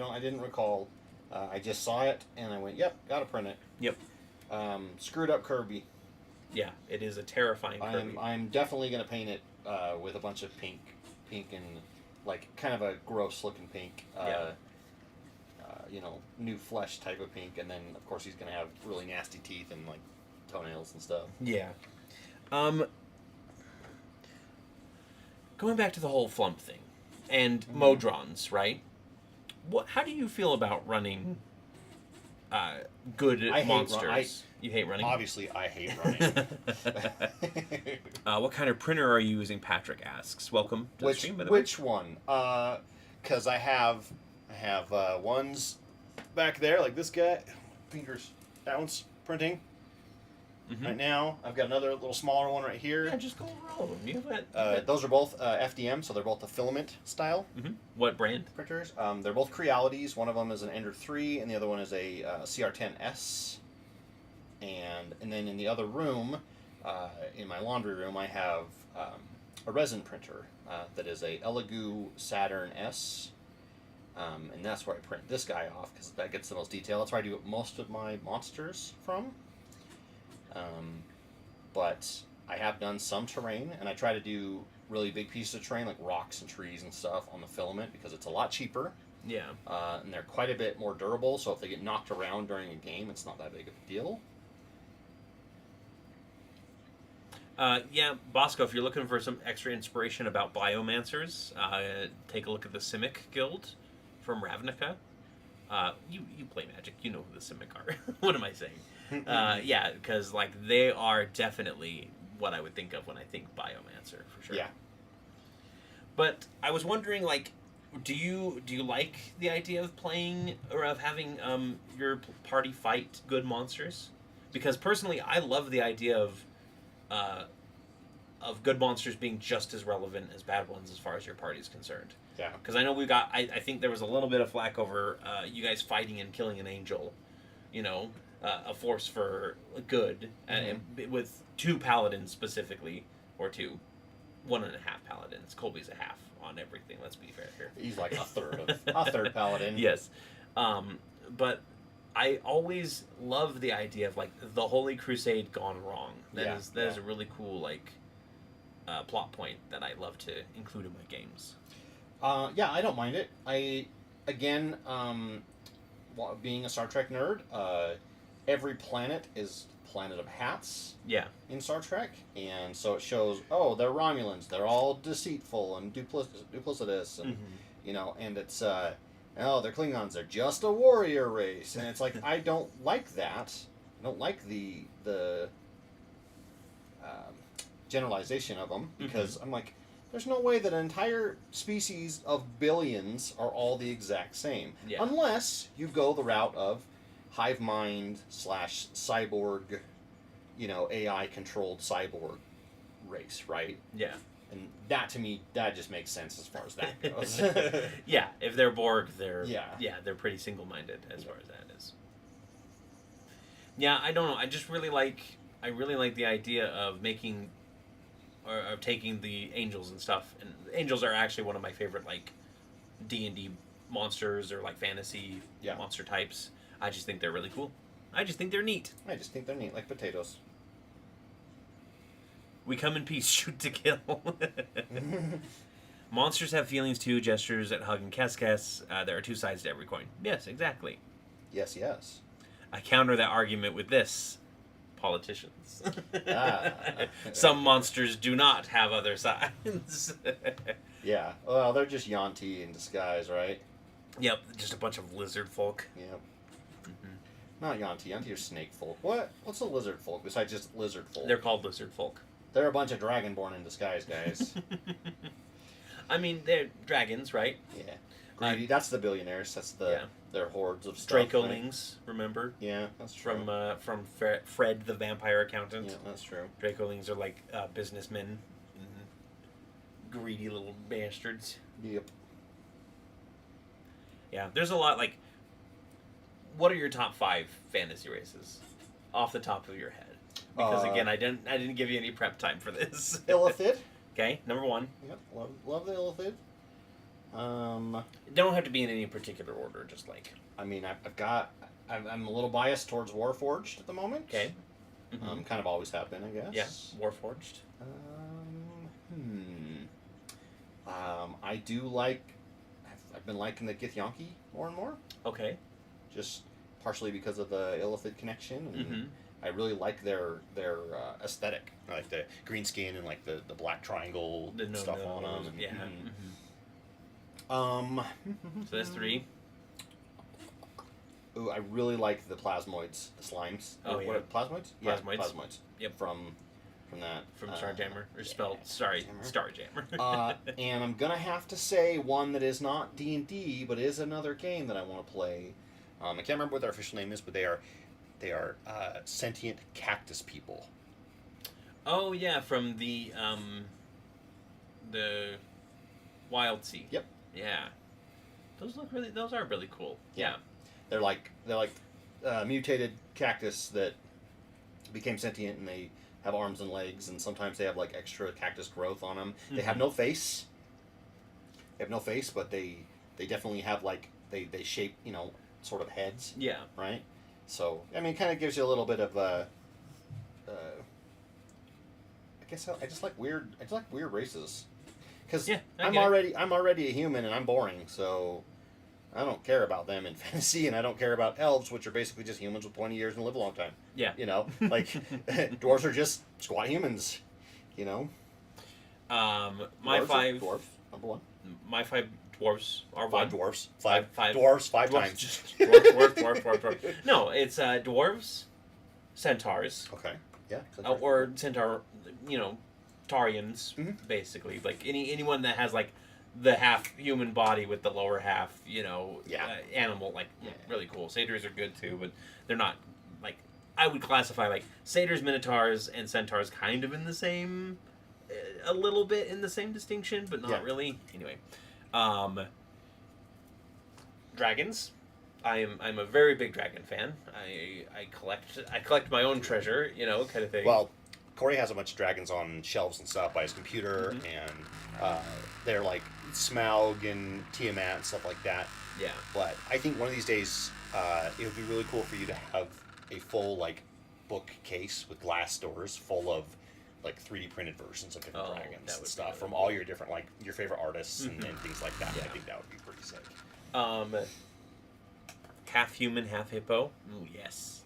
I didn't recall. I just saw it and I went, "Yep, gotta print it." Yep. Screwed up Kirby. Yeah, it is a terrifying Kirby. I'm definitely gonna paint it with a bunch of pink and like kind of a gross looking pink. New flesh type of pink, and then of course he's gonna have really nasty teeth and like toenails and stuff. Yeah. Going back to the whole flump thing and Modrons, right? How do you feel about running good monsters? You hate running? Obviously, I hate running. What kind of printer are you using? Patrick asks. Welcome to the stream, by the way. Which one? Because I have ones back there, like this guy. Fingers. That one's printing. Right now, I've got another little smaller one right here. Yeah, just go roll them. You have those are both FDM, so they're both the filament style. What brand? Printers. They're both Crealities. One of them is an Ender 3, and the other one is a CR10S. And then in the other room, in my laundry room, I have a resin printer that is a Elegoo Saturn S. And that's where I print this guy off, because that gets the most detail. That's where I do most of my monsters from. But I have done some terrain, and I try to do really big pieces of terrain, like rocks and trees and stuff, on the filament, because it's a lot cheaper. Yeah. And they're quite a bit more durable, so if they get knocked around during a game, it's not that big of a deal. Yeah, Bosco, if you're looking for some extra inspiration about biomancers, take a look at the Simic Guild from Ravnica. You play Magic, you know who the Simic are. What am I saying? Yeah, because like they are definitely what I would think of when I think biomancer, for sure. Yeah. But I was wondering, like, do you like the idea of playing or of having your party fight good monsters? Because personally, I love the idea of good monsters being just as relevant as bad ones as far as your party is concerned. Yeah. Because I know I think there was a little bit of flack over you guys fighting and killing an angel, a force for good, and with 2 paladins specifically, or 1.5 paladins. Colby's a half on everything, let's be fair here. He's like a third paladin. Yes. But I always love the idea of like the Holy Crusade gone wrong. That is a really cool plot point that I love to include in my games. Yeah, I don't mind it. Being a Star Trek nerd, every planet is planet of hats. Yeah. In Star Trek, and so it shows. They're Romulans. They're all deceitful and duplicitous, and and it's they're Klingons. They're just a warrior race, and it's like I don't like that. I don't like the generalization of them, because I'm like, there's no way that an entire species of billions are all the exact same, unless you go the route of hive mind / cyborg, AI controlled cyborg race, right? Yeah. And that, to me, that just makes sense as far as that goes. Yeah, if they're Borg, they're they're pretty single-minded as far as that is. Yeah, I don't know. I really like the idea of making or of taking the angels and stuff. And angels are actually one of my favorite D&D monsters or fantasy monster types. I just think they're really cool. I just think they're neat. Like potatoes. We come in peace, shoot to kill. Monsters have feelings too, gestures at hug and kes. There are 2 sides to every coin. Yes, exactly. Yes. I counter that argument with this. Politicians. Some monsters do not have other sides. Yeah. Well, they're just Yanti in disguise, right? Yep, just a bunch of lizard folk. Yep. Not Yanti. Yanti are snake folk. What's a lizard folk besides just lizard folk? They're called lizard folk. They're a bunch of dragonborn in disguise, guys. I mean, they're dragons, right? Yeah. greedy. That's the billionaires. That's their hordes of stuff. Dracolings, right? Remember? Yeah, that's true. From Fred the vampire accountant. Yeah, that's true. Dracolings are like businessmen, greedy little bastards. Yep. Yeah, there's a lot. Like, what are your top 5 fantasy races, off the top of your head? Because again, I didn't give you any prep time for this. Illithid. Okay, number 1. Yep, love the Illithid. They don't have to be in any particular order. Just like. I mean, I'm a little biased towards Warforged at the moment. Okay. Mm-hmm. Kind of always have been, I guess. Yeah, Warforged. I do like. I've been liking the Githyanki more and more. Okay. Just partially because of the Illithid connection, and mm-hmm. I really like their aesthetic. I like the green skin and like the black triangle stuff on them. And, yeah. Mm-hmm. So that's 3. Ooh, I really like the plasmoids, the slimes. Oh, yeah. What, plasmoids? Plasmoids. Yeah, plasmoids. Yep. From that. From Starjammer. Or spelled, Starjammer. And I'm going to have to say one that is not D&D, but is another game that I want to play. I can't remember what their official name is, but they are sentient cactus people. Oh, yeah, from the Wild Sea. Yep. Yeah. Those are really cool. Yeah. They're like mutated cactus that became sentient, and they have arms and legs, and sometimes they have like extra cactus growth on them. Mm-hmm. They have no face. But they definitely have like they shape, sort of heads. Yeah. Right. So I mean, it kind of gives you a little bit of I guess I just like weird races. Because I'm already a human and I'm boring, so I don't care about them in fantasy, and I don't care about elves, which are basically just humans with pointy ears and live a long time. Yeah. Like dwarves are just squat humans. My 5 dwarf number 1. My 5 dwarves are 5 1. dwarves. 5 dwarves 5 times. Just dwarf. No, it's dwarves, centaurs. Okay. Yeah. Or centaur, Tarians, mm-hmm. basically. Like anyone that has like the half human body with the lower half, animal. Like really cool. Satyrs are good too, but they're not like I would classify like satyrs, minotaurs, and centaurs kind of in the same, a little bit in the same distinction, but not really. Anyway, dragons. I'm a very big dragon fan. I collect my own treasure, kind of thing. Well, Cory has a bunch of dragons on shelves and stuff by his computer, mm-hmm. and they're like Smaug and Tiamat and stuff like that. Yeah. But I think one of these days, it would be really cool for you to have a full like bookcase with glass doors full of like 3D printed versions of different dragons and stuff from all your different like your favorite artists mm-hmm. and things like that. Yeah. I think that would be pretty sick. Half human, half hippo. Ooh, yes.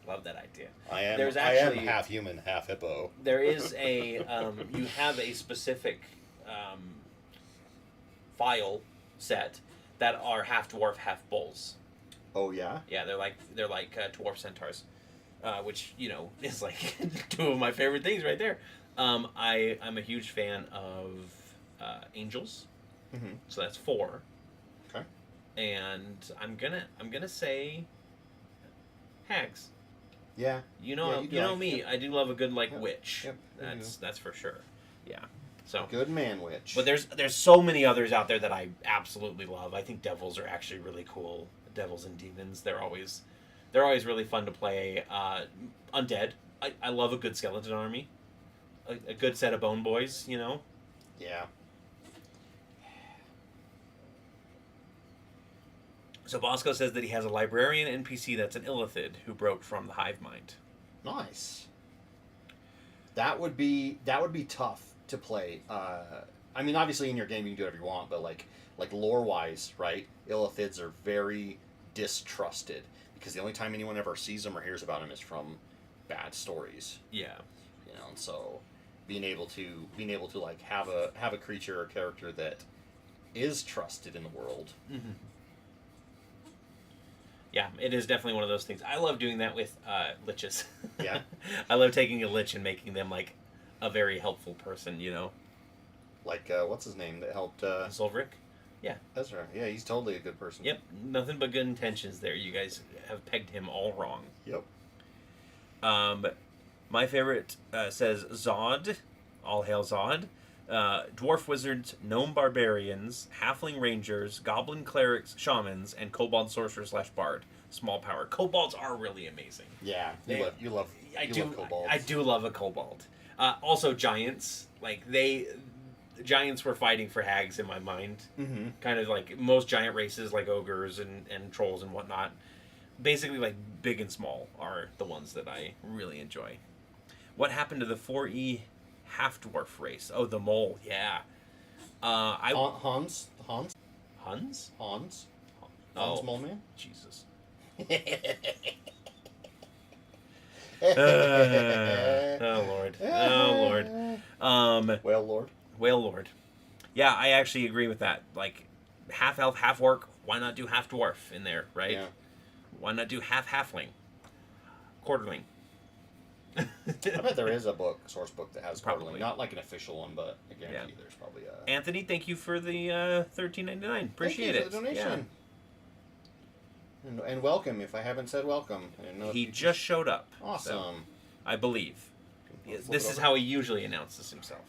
Love that idea. I am half human, half hippo. There is a you have a specific file set that are half dwarf, half bulls. Oh yeah. Yeah, they're like dwarf centaurs, which is like 2 of my favorite things right there. I'm a huge fan of angels, mm-hmm. so that's 4. Okay. And I'm gonna say hags. Yeah. You know me. Yep. I do love a good witch. Yep. That's for sure. Yeah. So good man witch. But there's so many others out there that I absolutely love. I think devils are actually really cool. Devils and demons. They're always really fun to play. Undead. I love a good skeleton army. A good set of bone boys. Yeah. So Bosco says that he has a librarian NPC that's an illithid who broke from the hive mind. Nice. That would be tough to play. I mean, obviously in your game you can do whatever you want, but like lore wise, right? Illithids are very distrusted because the only time anyone ever sees them or hears about them is from bad stories. Yeah. And so being able to like have a creature or character that is trusted in the world. Mm-hmm. Yeah, it is definitely one of those things. I love doing that with liches. Yeah. I love taking a lich and making them like a very helpful person, Like, what's his name that helped... Zulfric? Yeah. Ezra. Yeah, he's totally a good person. Yep. Nothing but good intentions there. You guys have pegged him all wrong. Yep. My favorite says Zod. All hail Zod. Dwarf wizards, gnome barbarians, halfling rangers, goblin clerics, shamans, and kobold sorcerer / bard. Small power. Kobolds are really amazing. Yeah, you love kobolds. I do love a kobold. Also giants. Like giants were fighting for hags in my mind. Mm-hmm. Kind of like most giant races, like ogres and trolls and whatnot. Basically, like big and small are the ones that I really enjoy. What happened to the 4E half dwarf race? Oh, the mole. Yeah. Hans. Huns? Hans Oh, Mole Man. Jesus. Oh Lord. Well, Lord. Whale Lord. Yeah, I actually agree with that. Like, half elf, half orc. Why not do half dwarf in there, right? Yeah. Why not do half halfling, quarterling? I bet there is a source book that has Probably. quarterly. Not like an official one, but I guarantee there's probably a... Anthony, thank you for the $13.99. Appreciate Thank you for the donation. Yeah. And welcome, if I haven't said welcome. I didn't know if He you just showed up. Awesome. So, I believe. Flip This it is over. how he usually announces himself.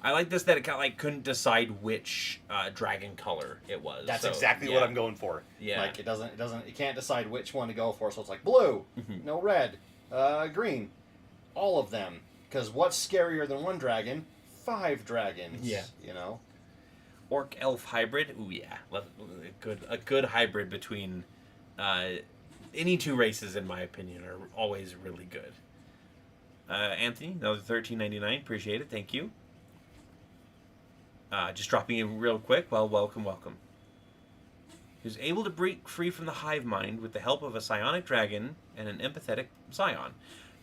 I like this that it couldn't decide which dragon color it was. That's so, exactly yeah. what I'm going for. Yeah. Like it can't decide which one to go for, so it's like blue, Mhm. no red, green, all of them. Because what's scarier than one dragon? 5 dragons. Yeah. You know? Orc elf hybrid. Ooh yeah, a good hybrid between any two races, in my opinion, are always really good. Anthony, another $13.99. Appreciate it. Thank you. Just dropping in real quick. Well, welcome. He was able to break free from the hive mind with the help of a psionic dragon and an empathetic scion.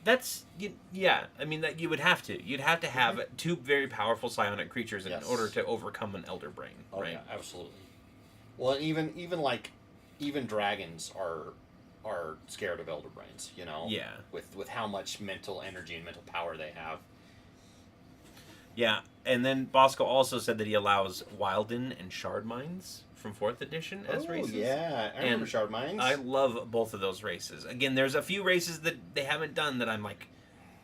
That's yeah. I mean that you would have to. You'd have to have two very powerful psionic creatures in order to overcome an elder brain. Oh, right? yeah, absolutely. Well, even dragons are scared of elder brains. You know. Yeah. With how much mental energy and mental power they have. Yeah, and then Bosco also said that he allows Wilden and Shard Mines from 4th edition as races. Yeah, I remember Shard Mines. I love both of those races. Again, there's a few races that they haven't done that I'm like,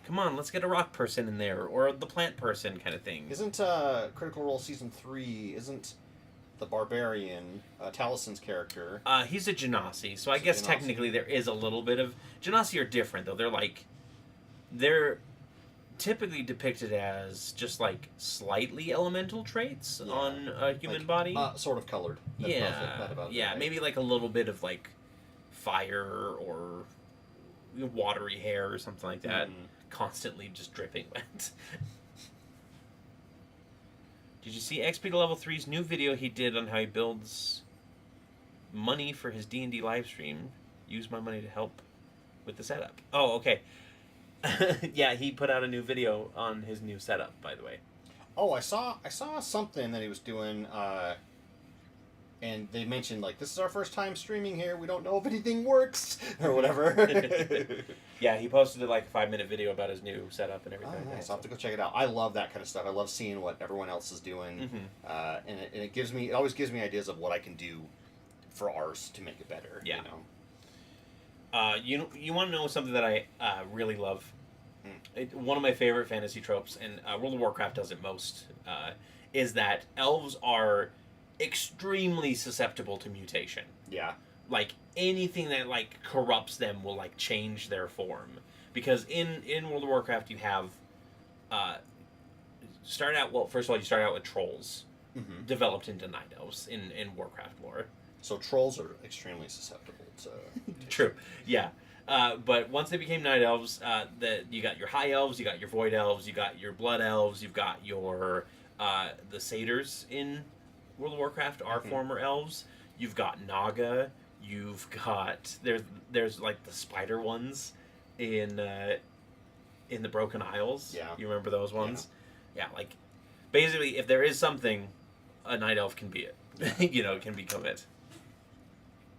come on, let's get a rock person in there, or the plant person kind of thing. Isn't Critical Role Season 3, isn't the Barbarian, Talison's character... He's a Genasi, so I guess technically there is a little bit of... Genasi are different, though. They're typically depicted as just like slightly elemental traits on a human body. Sort of colored. Maybe like a little bit of like fire or watery hair or something like that, constantly just dripping wet. Did you see XP to Level 3's new video he did on how he builds money for his D&D live stream? Use my money to help with the setup. Oh, okay. Yeah, he put out a new video on his new setup, by the way. Oh, I saw something that he was doing, and they mentioned, like, this is our first time streaming here, we don't know if anything works, or whatever. Yeah, he posted like a 5-minute video about his new setup and everything. Oh, nice. I'll have to go check it out. I love that kind of stuff. I love seeing what everyone else is doing, and it always gives me ideas of what I can do for ours to make it better. Yeah. You know? You want to know something that I really love? One of my favorite fantasy tropes, and World of Warcraft does it most, is that elves are extremely susceptible to mutation. Yeah. Like, anything that, like, corrupts them will, like, change their form. Because in World of Warcraft, you have... first of all, you start out with trolls, developed into night elves in Warcraft lore. So trolls are extremely susceptible to... True, yeah. But once they became night elves, you got your high elves, you got your void elves, you got your blood elves, you've got your the satyrs in World of Warcraft are former elves. You've got Naga. You've got there's like the spider ones in the Broken Isles. Yeah, you remember those ones? Yeah, like basically, if there is something, a night elf can be it. It can become it.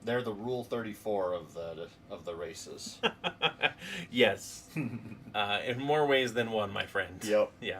They're the Rule 34 of the races. Yes. In more ways than one, my friend. Yep. Yeah.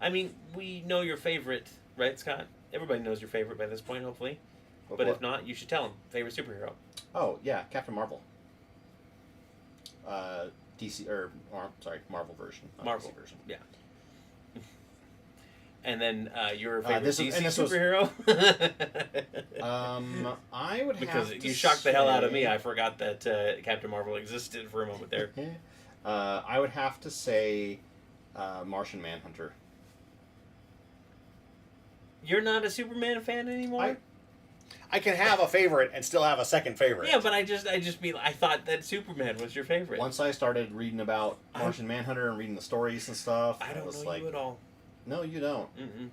I mean, we know your favorite, right, Scott? Everybody knows your favorite by this point, hopefully. But But what? if not, you should tell them. Favorite superhero. Oh yeah, Captain Marvel. DC Marvel version. not Marvel. DC version. Yeah. And then your favorite this DC was- superhero? I would Because have to you shocked the hell out of me. say- I forgot that Captain Marvel existed for a moment there. I would have to say Martian Manhunter. You're not a Superman fan anymore? I can have a favorite and still have a second favorite. Yeah, but I just mean I thought that Superman was your favorite. Once I started reading about Martian Manhunter and reading the stories and stuff, I don't was know like, you at all. no, you don't. Mm-mm.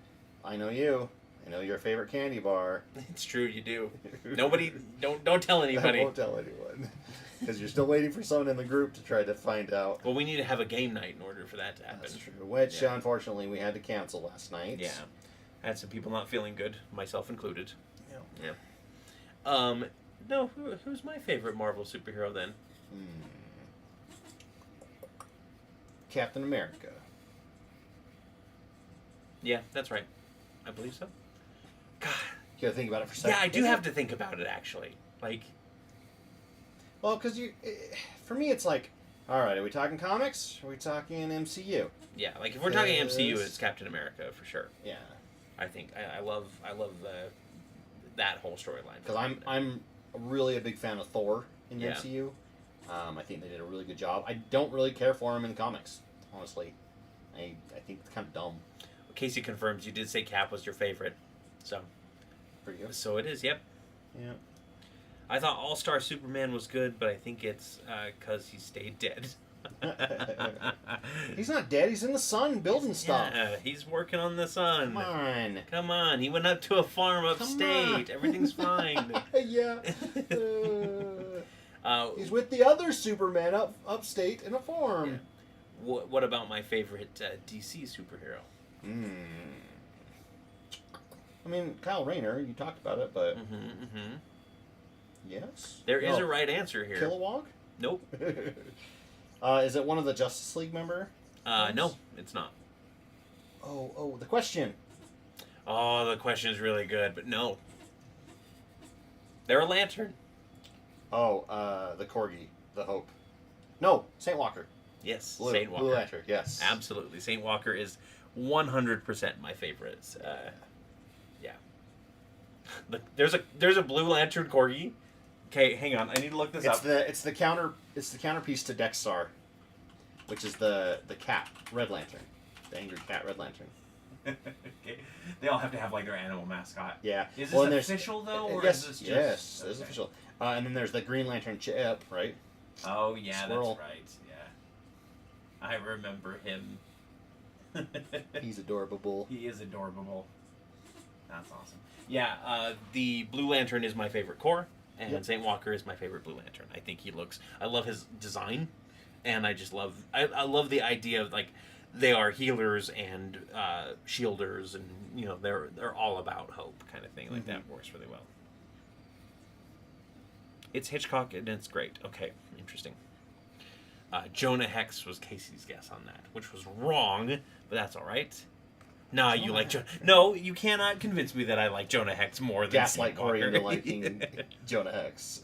I know you. I know your favorite candy bar. It's true, you do. Nobody, don't tell anybody. I won't tell anyone. Because you're still waiting for someone in the group to try to find out. Well, we need to have a game night in order for that to happen. That's true. Which, Yeah. unfortunately, we had to cancel last night. Yeah, I had some people not feeling good, myself included. Yeah. No, who's my favorite Marvel superhero then? Captain America. Yeah, that's right. I believe so. God, You gotta think about it for a second. yeah, I do have to think about it actually. Like, Well, because for me, it's like, all right, are we talking comics? Are we talking MCU? yeah, like if we're talking MCU, Yes. it's Captain America for sure. Yeah. I think I love that whole storyline. Because I'm really a big fan of Thor in Yeah. MCU. I think they did a really good job. I don't really care for him in the comics, honestly. I think it's kind of dumb Casey confirms you did say Cap was your favorite, so for you. it is. Yep. Yeah. I thought All Star Superman was good, but I think it's because he stayed dead. He's not dead. He's in the sun building stuff. Yeah, he's working on the sun. Come on. Come on, he went up to a farm upstate. on. Everything's fine. Yeah. He's with the other Superman upstate in a farm. What about my favorite DC superhero? I mean, Kyle Rayner, you talked about it, but Mm-hmm. yes. There is a right answer here. Kilowog? Nope. Is it one of the Justice League member? No, it's not. Oh, the question. Oh, the question is really good, but no. They're a lantern. Oh, the Corgi, the Hope. No, Saint Walker. Yes, Blue, Saint Walker. Blue Lantern, yes. Absolutely. Saint Walker is 100% my favorite. Yeah. There's a Blue Lantern Corgi. Okay, hang on. I need to look this up. It's the counterpiece to Dexstar, which is the cat, Red Lantern. The angry cat, Red Lantern. Okay. They all have to have like their animal mascot. Yeah. Is Well, this and there's- official though, or yes, is this just? yes, okay. this is official. And then there's the Green Lantern Chip, right? Oh yeah, Squirrel. that's right. Yeah, I remember him. He's adorable. He is adorable. That's awesome. Yeah, the Blue Lantern is my favorite core, and Yep. Saint Walker is my favorite Blue Lantern. I think he looks. I love his design, and I just love. I love the idea of like they are healers and shielders, and they're all about hope kind of thing. Like that works really well. It's Hitchcock and it's great. Okay, interesting. Jonah Hex was Casey's guess on that, which was wrong, but that's all right. Nah, you like Jonah. No, you cannot convince me that I like Jonah Hex more than Gaslight Saint Cory Walker. into liking Jonah Hex.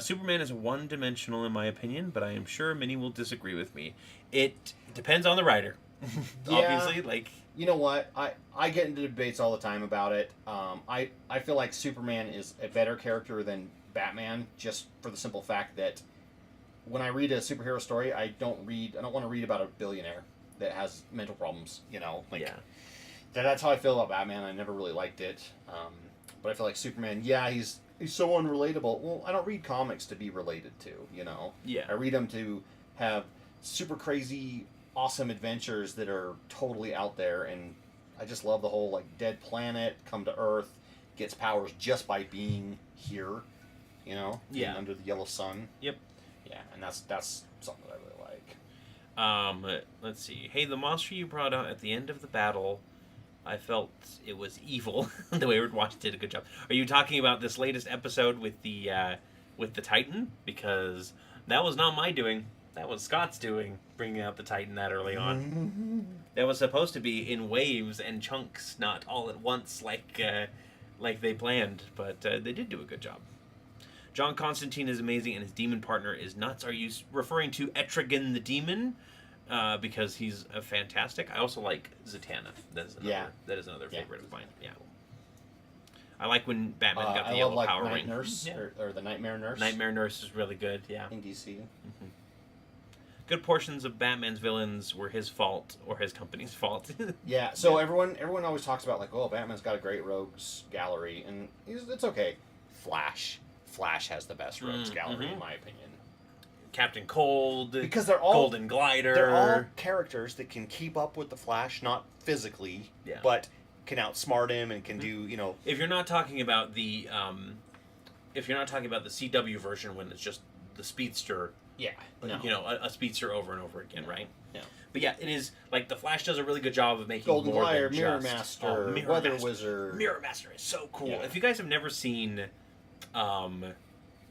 Superman is one-dimensional in my opinion, but I am sure many will disagree with me. It depends on the writer. Yeah. Obviously, like You know what? I get into debates all the time about it. I feel like Superman is a better character than Batman, just for the simple fact that when I read a superhero story, I don't want to read about a billionaire that has mental problems. yeah. That's how I feel about Batman. I never really liked it, but I feel like Superman. Yeah, he's so unrelatable. Well, I don't read comics to be related to. Yeah. I read them to have super crazy, awesome adventures that are totally out there, and I just love the whole like dead planet, come to Earth, gets powers just by being here. Yeah. being under the yellow sun. Yep. Yeah, and that's something that I really like. Let's see. Hey, the monster you brought out at the end of the battle, I felt it was evil. The Wayward Watch did a good job. Are you talking about this latest episode with the Titan? Because that was not my doing. That was Scott's doing, bringing out the Titan that early on. That was supposed to be in waves and chunks, not all at once like they planned, but they did do a good job. John Constantine is amazing, and his demon partner is nuts. Are you referring to Etrigan the Demon? Because he's fantastic. I also like Zatanna. That is another favorite of mine. Yeah. I like when Batman got the I yellow love, power Night ring. Nurse, or the Nightmare Nurse. Nightmare Nurse is really good. Yeah. In DC. Good portions of Batman's villains were his fault or his company's fault. Yeah. So everyone always talks about like, oh, Batman's got a great rogues gallery, and it's okay. Flash has the best rogues gallery in my opinion. Captain Cold, Because they're all Golden Glider. They're all characters that can keep up with the Flash, not physically, but can outsmart him and can do, you know. If you're not talking about the CW version when it's just the speedster, a speedster over and over again, right? Yeah. But yeah, it is like the Flash does a really good job of making Golden more Glider, than Mirror just Master, Mirror Weather Master. Wizard. Mirror Master is so cool. Yeah. If you guys have never seen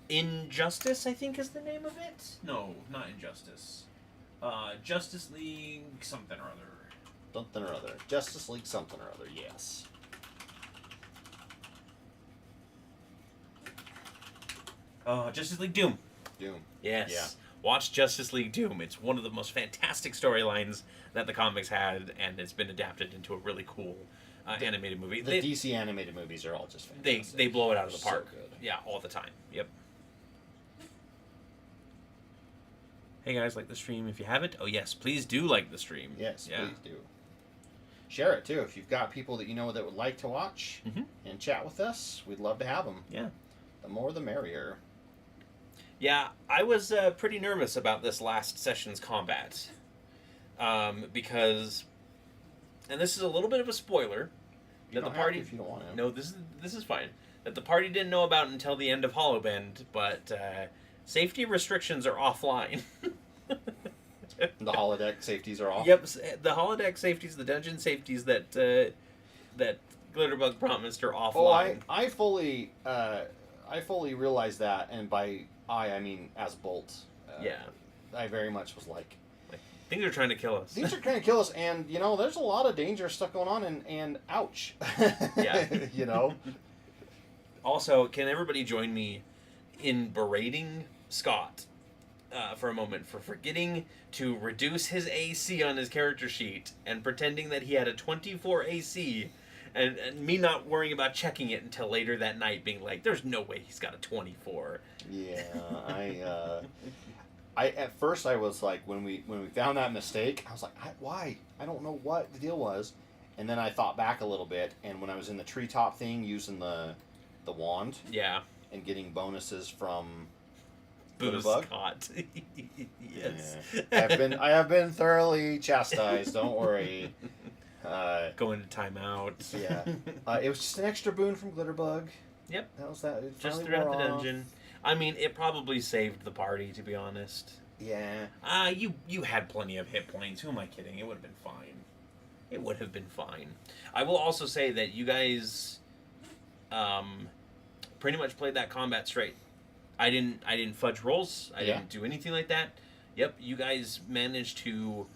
Injustice, I think is the name of it. No, not Injustice. Justice League something or other. Something or other. Justice League something or other, yes. Justice League Doom. Doom. Yes. Yeah. Watch Justice League Doom. It's one of the most fantastic storylines that the comics had, and it's been adapted into a really cool animated movie. The DC animated movies are all just fantastic. They blow it out of the So park. good. Yeah, all the time. Yep. Hey guys, like the stream if you haven't. Oh yes, please do like the stream. Yes, yeah. please do. Share it too. If you've got people that you know that would like to watch and chat with us, we'd love to have them. Yeah. The more the merrier. Yeah, I was pretty nervous about this last session's combat. Because, and this is a little bit of a spoiler, You that the don't party... have to if you don't want to. No, this is fine. That the party didn't know about until the end of Hollowbend, but safety restrictions are offline. The holodeck safeties are off. Yep, the holodeck safeties, the dungeon safeties that Glitterbug promised are offline. Oh, I fully realized that, and by I mean as Bolt. Yeah. I very much was like, Things are trying to kill us. these are trying to kill us, and you know, there's a lot of dangerous stuff going on, and ouch. Yeah. You know. Also, can everybody join me in berating Scott for a moment for forgetting to reduce his AC on his character sheet and pretending that he had a 24 AC and me not worrying about checking it until later that night being like, there's no way he's got a 24. Yeah, I at first I was like, when we found that mistake, I was like, why? I don't know what the deal was, and then I thought back a little bit, and when I was in the treetop thing using the wand Yeah. and getting bonuses from Booze Glitterbug. Scott. Yes. Yeah. I have been thoroughly chastised. Don't worry. Going to timeout. Yeah, it was just an extra boon from Glitterbug. Yep. That was that. It Just finally throughout wore the off. dungeon. I mean, it probably saved the party, to be honest. Yeah. You had plenty of hit points. Who am I kidding? It would have been fine. It would have been fine. I will also say that you guys pretty much played that combat straight. I didn't fudge rolls. I didn't do anything like that. Yep, you guys managed to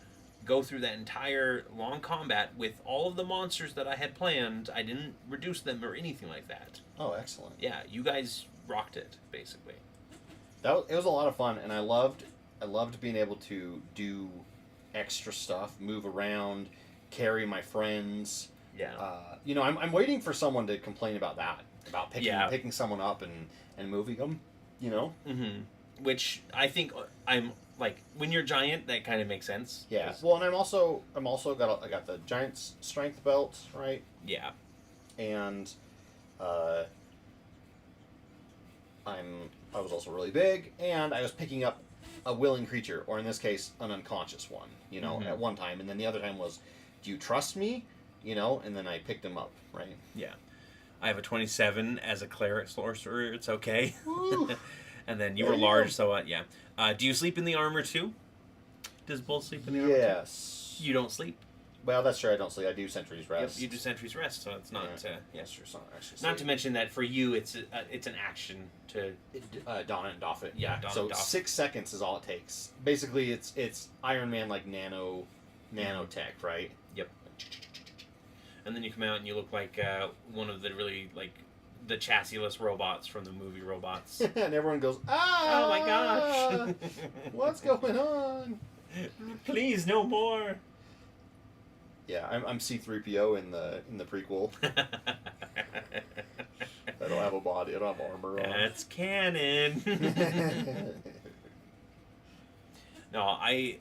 go through that entire long combat with all of the monsters that I had planned. I didn't reduce them or anything like that. Oh, excellent. Yeah, you guys rocked it, basically. It was a lot of fun, and I loved being able to do extra stuff, move around, carry my friends. Yeah. You know, I'm waiting for someone to complain about that, about picking someone up and moving them. You know. Mm-hmm. Which I think I'm like when you're giant, that kind of makes sense. Yeah. Well, and I got the giant's strength belt, right? Yeah. And I was also really big, and I was picking up a willing creature, or in this case, an unconscious one, you know, at one time. And then the other time was, do you trust me? You know, and then I picked him up, right? Yeah. I have a 27 as a cleric sorcerer. It's okay. And then you There were you large, go. so yeah. Do you sleep in the armor too? Does Bull sleep in the armor too? Yes. You don't sleep? Well, that's true. I don't sleep. I do Sentry's Yep, Rest. you do Sentry's Rest, so it's not. Yeah. That's true. It's not actually Not to sleep. mention that for you, it's an action to. Don and doff it. Yeah, don So and doff. 6 seconds is all it takes. Basically, it's Iron Man like nanotech, right? And then you come out and you look like one of the really like the chassishless robots from the movie Robots. And everyone goes, ah! Oh my gosh! What's going on? Please, no more. Yeah, I'm C-3PO in the prequel. I don't have a body. I don't have armor on. That's canon. No, I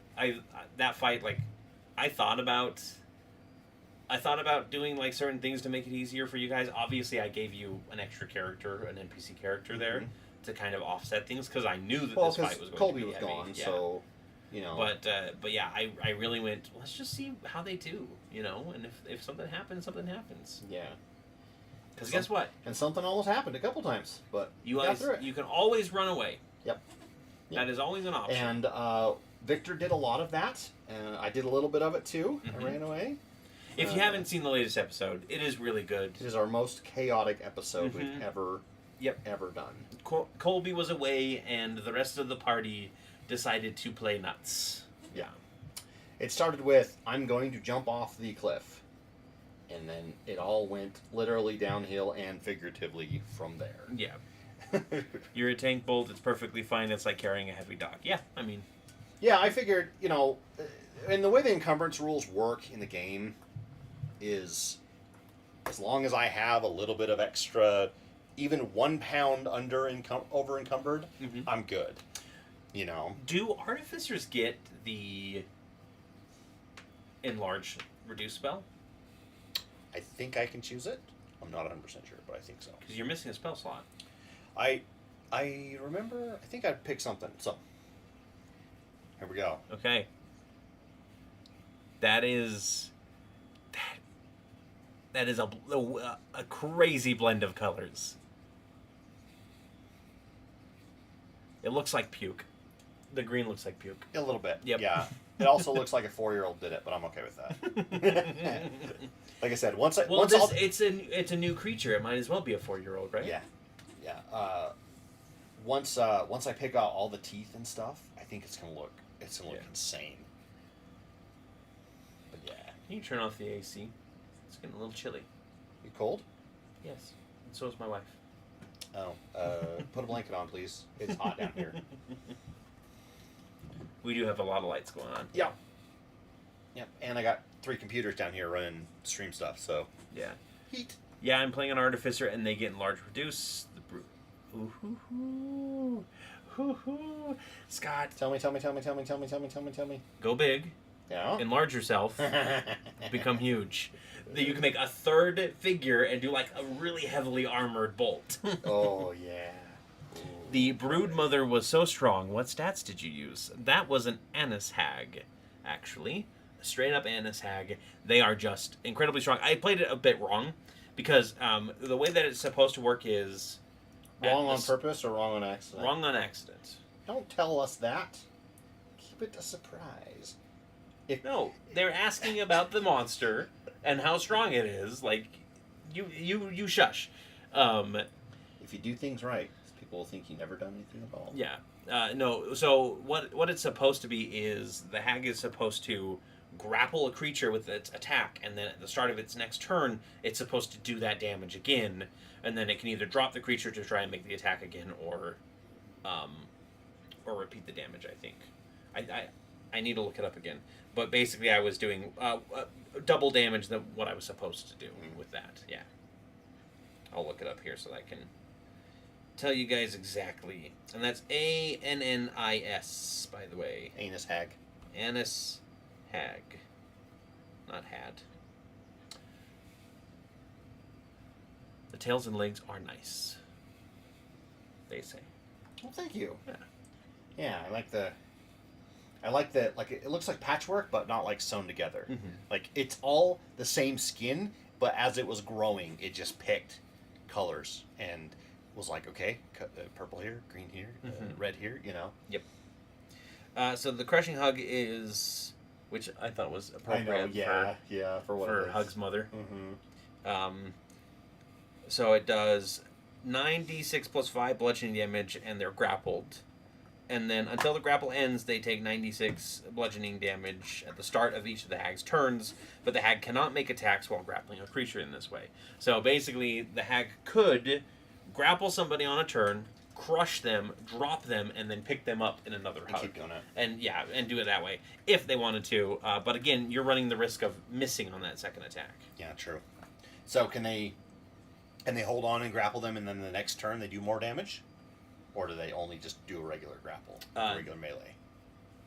that fight, like, I thought about doing like certain things to make it easier for you guys. Obviously, I gave you an extra character, an NPC character there to kind of offset things because I knew that this fight was going Colby to be was heavy. gone, Yeah. so you know. But yeah, I really went. Let's just see how they do, you know. And if something happens, something happens. Yeah. Because guess what? And something almost happened a couple times, but You got guys, through it. you can always run away. Yep. That is always an option. And Victor did a lot of that, and I did a little bit of it too. Mhm. I ran away. If you haven't seen the latest episode, it is really good. It is our most chaotic episode we've Mhm. ever done. Colby was away, and the rest of the party decided to play nuts. Yeah. It started with, I'm going to jump off the cliff. And then it all went literally downhill and figuratively from there. Yeah. You're a tank bolt, it's perfectly fine. It's like carrying a heavy dog. Yeah, I mean... Yeah, I figured, you know, and the way the encumbrance rules work in the game is as long as I have a little bit of extra, even 1 pound over encumbered, Mhm. I'm good. You know? Do artificers get the enlarge reduce spell? I think I can choose it. I'm not 100% sure, but I think so. Because you're missing a spell slot. I remember, I think I picked something. So, here we go. Okay. That is a crazy blend of colors. It looks like puke. The green looks like puke. A little bit. Yep. Yeah. It also looks like a 4-year-old did it, but I'm okay with that. Like I said, it's a new creature. It might as well be a 4-year-old, right? Yeah. Yeah. Once I pick out all the teeth and stuff, I think it's gonna look Yeah. insane. But yeah. Can you turn off the AC? It's getting a little chilly. You cold? Yes. And so is my wife. Oh. Put a blanket on, please. It's hot down here. We do have a lot of lights going on. Yeah. Yep. And I got 3 computers down here running stream stuff, so Yeah. heat. Yeah, I'm playing an artificer, and they get enlarge reduce. The brute. Ooh hoo hoo. Hoo hoo. Scott, Tell me. go big. Yeah. Enlarge yourself. Become huge. Then you can make a third figure and do like a really heavily armored bolt. Oh yeah. The brood mother was so strong. What stats did you use? That was an Annis hag, actually. A straight up Annis hag. They are just incredibly strong. I played it a bit wrong because the way that it's supposed to work is Wrong on purpose or wrong on accident? Wrong on accident. Don't tell us that. Keep it a surprise. No, they're asking about the monster and how strong it is. Like, you shush. If you do things right, people will think you never done anything at all. Yeah. No. So what it's supposed to be is the hag is supposed to grapple a creature with its attack, and then at the start of its next turn, it's supposed to do that damage again, and then it can either drop the creature to try and make the attack again, or repeat the damage. I think. I need to look it up again. But basically, I was doing double damage than what I was supposed to do with that. Yeah. I'll look it up here so that I can tell you guys exactly. And that's ANNIS, by the way. Anus hag. Annis hag. Not had. The tails and legs are nice. They say. Well, thank you. Yeah. Yeah, I like the. Like it looks like patchwork, but not like sewn together. Mm-hmm. Like it's all the same skin, but as it was growing, it just picked colors and was like, okay, purple here, green here, red here. You know. Yep. So the crushing hug is which I thought was I appropriate know, yeah, for what it for is. Hug's mother. Mm-hmm. So it does 9d6 plus 5 bludgeoning damage, and they're grappled. And then until the grapple ends, they take 96 bludgeoning damage at the start of each of the hag's turns, but the hag cannot make attacks while grappling a creature in this way. So basically, the hag could grapple somebody on a turn, crush them, drop them, and then pick them up in another hug. Keep doing it. And do it that way, if they wanted to. But again, you're running the risk of missing on that second attack. Yeah, true. So can they hold on and grapple them, and then the next turn they do more damage? Or do they only just do a regular grapple, regular melee?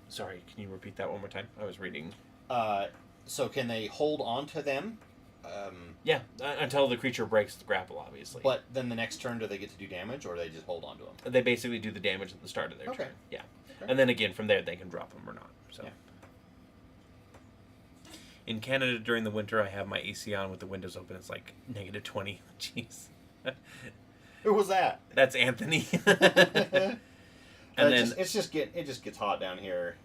Sorry, can you repeat that one more time? I was reading. So can they hold on to them? Yeah, until the creature breaks the grapple, obviously. But then the next turn, do they get to do damage, or do they just hold on to them? They basically do the damage at the start of their Okay. turn. Yeah. Okay. And then again, from there, they can drop them or not. So. Yeah. In Canada during the winter, I have my AC on with the windows open. It's like negative 20. Jeez. Who was that? That's Anthony. And then it just gets hot down here.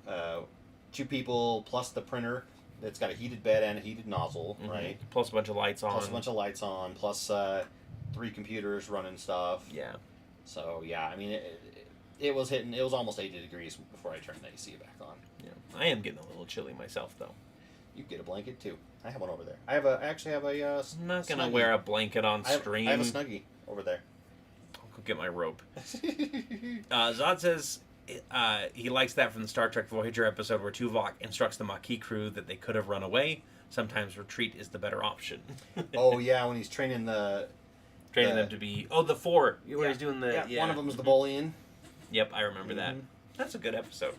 2 people plus the printer. It's got a heated bed and a heated nozzle, right? Plus a bunch of lights on. Plus a bunch of lights on. Plus 3 computers running stuff. Yeah. So yeah, I mean it was hitting. It was almost 80 degrees before I turned the AC back on. Yeah. I am getting a little chilly myself, though. You get a blanket too. I have one over there. I actually have a. I'm not gonna Snuggie. wear a blanket on stream. I have a snuggie over there. I'll go get my rope. Zod says he likes that from the Star Trek Voyager episode where Tuvok instructs the Maquis crew that they could have run away. Sometimes retreat is the better option. Oh yeah, when he's training them to be the 4 where he's doing the one of them's the Bolian. Yep, I remember that. Mhm. That's a good episode.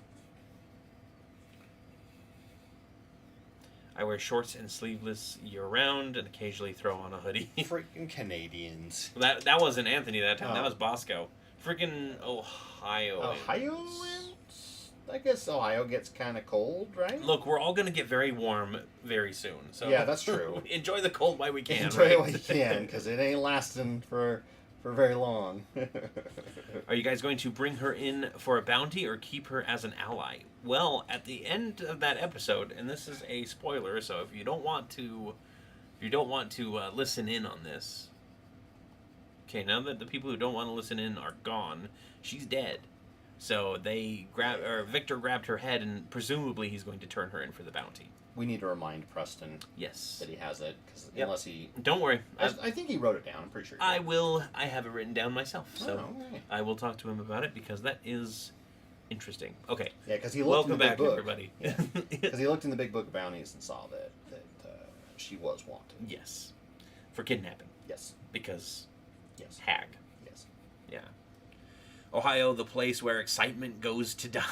I wear shorts and sleeveless year round and occasionally throw on a hoodie. Freaking Canadians. That wasn't Anthony that time. Oh. That was Bosco. Freaking Ohio. Ohioans? I guess Ohio gets kind of cold, right? Look, we're all gonna get very warm very soon. So Yeah, that's true. enjoy the cold while we can. Enjoy it right? while you can, because it ain't lasting for very long. Are you guys going to bring her in for a bounty or keep her as an ally? Well, at the end of that episode, and this is a spoiler, so if you don't want to listen in on this, okay, now that the people who don't want to listen in are gone, she's dead. So Victor grabbed her head, and presumably he's going to turn her in for the bounty. We need to remind Preston Yes. that he has it, because Yep. unless he... Don't worry. I think he wrote it down, I'm pretty sure. I will. I have it written down myself, so Oh, okay. I will talk to him about it because that is interesting. Okay. Yeah, because he looked Welcome in the big back, book. everybody. Because he looked in the big book of bounties and saw that she was wanted. Yes. For kidnapping. Yes. Because Yes. hag. Yes. Yeah. Ohio, the place where excitement goes to die.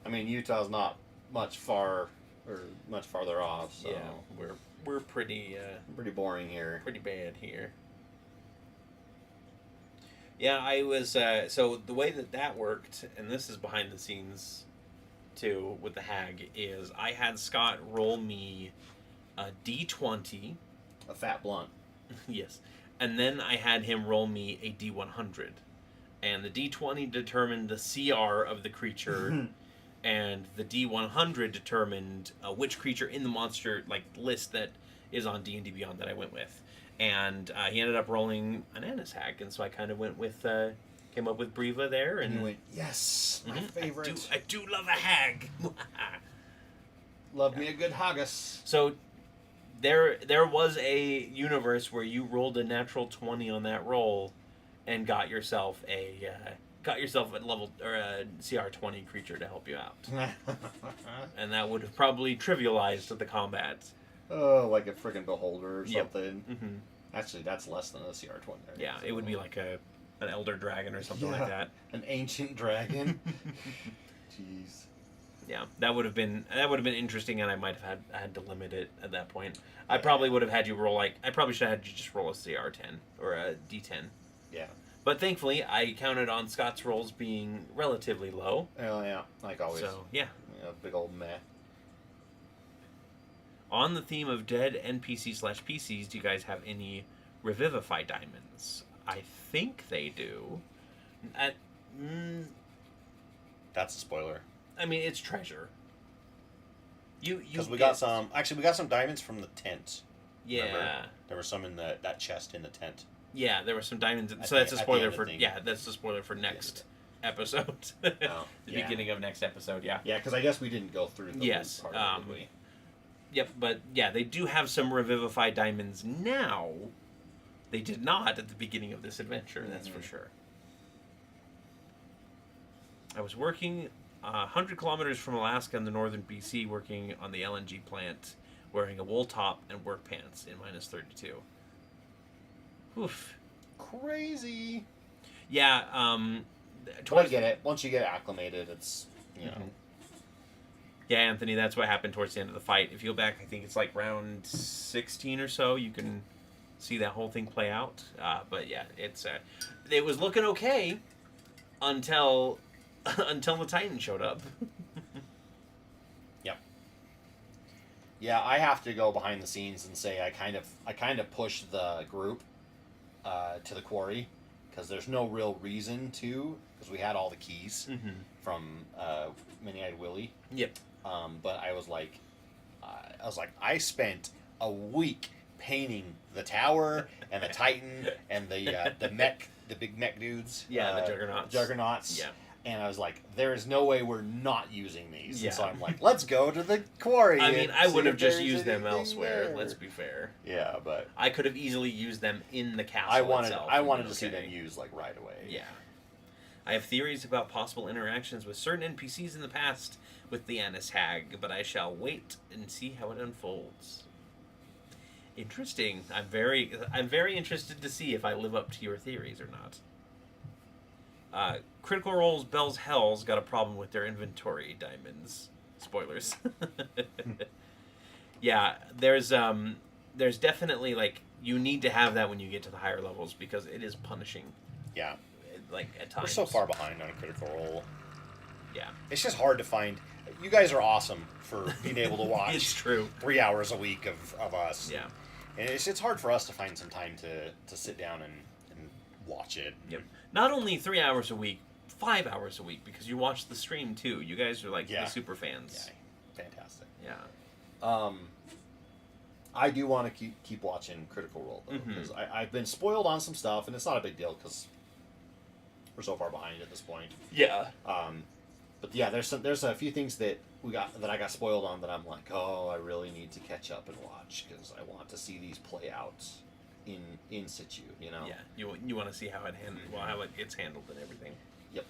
I mean, Utah's not much farther off, so Yeah, we're pretty pretty boring here. pretty bad here. Yeah, I was so the way that worked, and this is behind the scenes too with the hag, is I had Scott roll me a D20. A fat blunt. Yes. And then I had him roll me a D100. And the D20 determined the CR of the creature, and the D100 determined which creature in the monster list that is on D&D Beyond that I went with. And he ended up rolling an Annis hag, and so I kind of went with, came up with Briva there. And And you went, yes, my Mhm. favorite. I do love a hag. Love me a good haggis. So there was a universe where you rolled a natural 20 on that roll and got yourself a level or a CR20 creature to help you out. And that would have probably trivialized the combat. Oh, like a friggin' beholder or Yep. something. Mm-hmm. Actually, that's less than a CR20. Right? Yeah, it would be like an elder dragon or something Yeah. like that. An ancient dragon. Jeez. Yeah, that would have been interesting, and I might have had to limit it at that point. I probably would have had you roll I probably should have had you just roll a CR10 or a D10. Yeah. But thankfully, I counted on Scott's rolls being relatively low. Oh yeah, like always. So yeah. Yeah, big old meh. On the theme of dead NPC/PCs, do you guys have any Revivify diamonds? I think they do. That's a spoiler. I mean, it's treasure. Because we got some. Actually, we got some diamonds from the tent. Yeah. Remember? There were some in that chest in the tent. Yeah, there were some diamonds. At So the- that's a at the spoiler end of for the thing. that's the spoiler for next episode. Oh, The yeah. beginning of next episode. Yeah. Yeah, because I guess we didn't go through the Yes, part of it, did we? Yep, but yeah, they do have some revivified diamonds now. They did not at the beginning of this adventure, that's for sure. I was working 100 kilometers from Alaska in the northern BC, working on the LNG plant, wearing a wool top and work pants in minus 32. Oof. Crazy. Yeah, But I get it. Once you get acclimated, it's, you know. Mhm. Yeah, Anthony, that's what happened towards the end of the fight. If you go back, I think it's like round 16 or so, you can see that whole thing play out. But yeah, it was looking okay until the Titan showed up. Yeah, I have to go behind the scenes and say I kind of pushed the group to the quarry because there's no real reason to, because we had all the keys from Mini-Eyed Willie. Yep. But I was like, I spent a week painting the tower and the Titan and the mech, the big mech dudes. Yeah, the Juggernauts. Juggernauts. Yeah. And I was like, there is no way we're not using these. Yeah. And so I'm like, let's go to the quarry. I mean, and I see would if have just there's used them anything elsewhere. there. Let's be fair. Yeah, but I could have easily used them in the castle I wanted itself. to see them used like right away. Yeah. I have theories about possible interactions with certain NPCs in the past with the Annis Hag, but I shall wait and see how it unfolds. Interesting. I'm very interested to see if I live up to your theories or not. Critical Role's Bell's Hell's got a problem with their inventory diamonds. Spoilers. Yeah, there's definitely, like, you need to have that when you get to the higher levels because it is punishing. Yeah. Like, at times. We're so far behind on Critical Role. Yeah. It's just hard to find. You guys are awesome for being able to watch. It's true. 3 hours a week of us. Yeah. And it's hard for us to find some time to sit down and watch it. Yep. Not only 3 hours a week, 5 hours a week, because you watch the stream too. You guys are like Yeah. the super fans. Yeah. Fantastic. Yeah. I do want to keep watching Critical Role though, because I've been spoiled on some stuff, and it's not a big deal because we're so far behind at this point. Yeah. But yeah, there's a few things that I got spoiled on that I'm like, oh, I really need to catch up and watch because I want to see these play out in situ, you know. Yeah. You want to see how it how it gets handled and everything. Yep.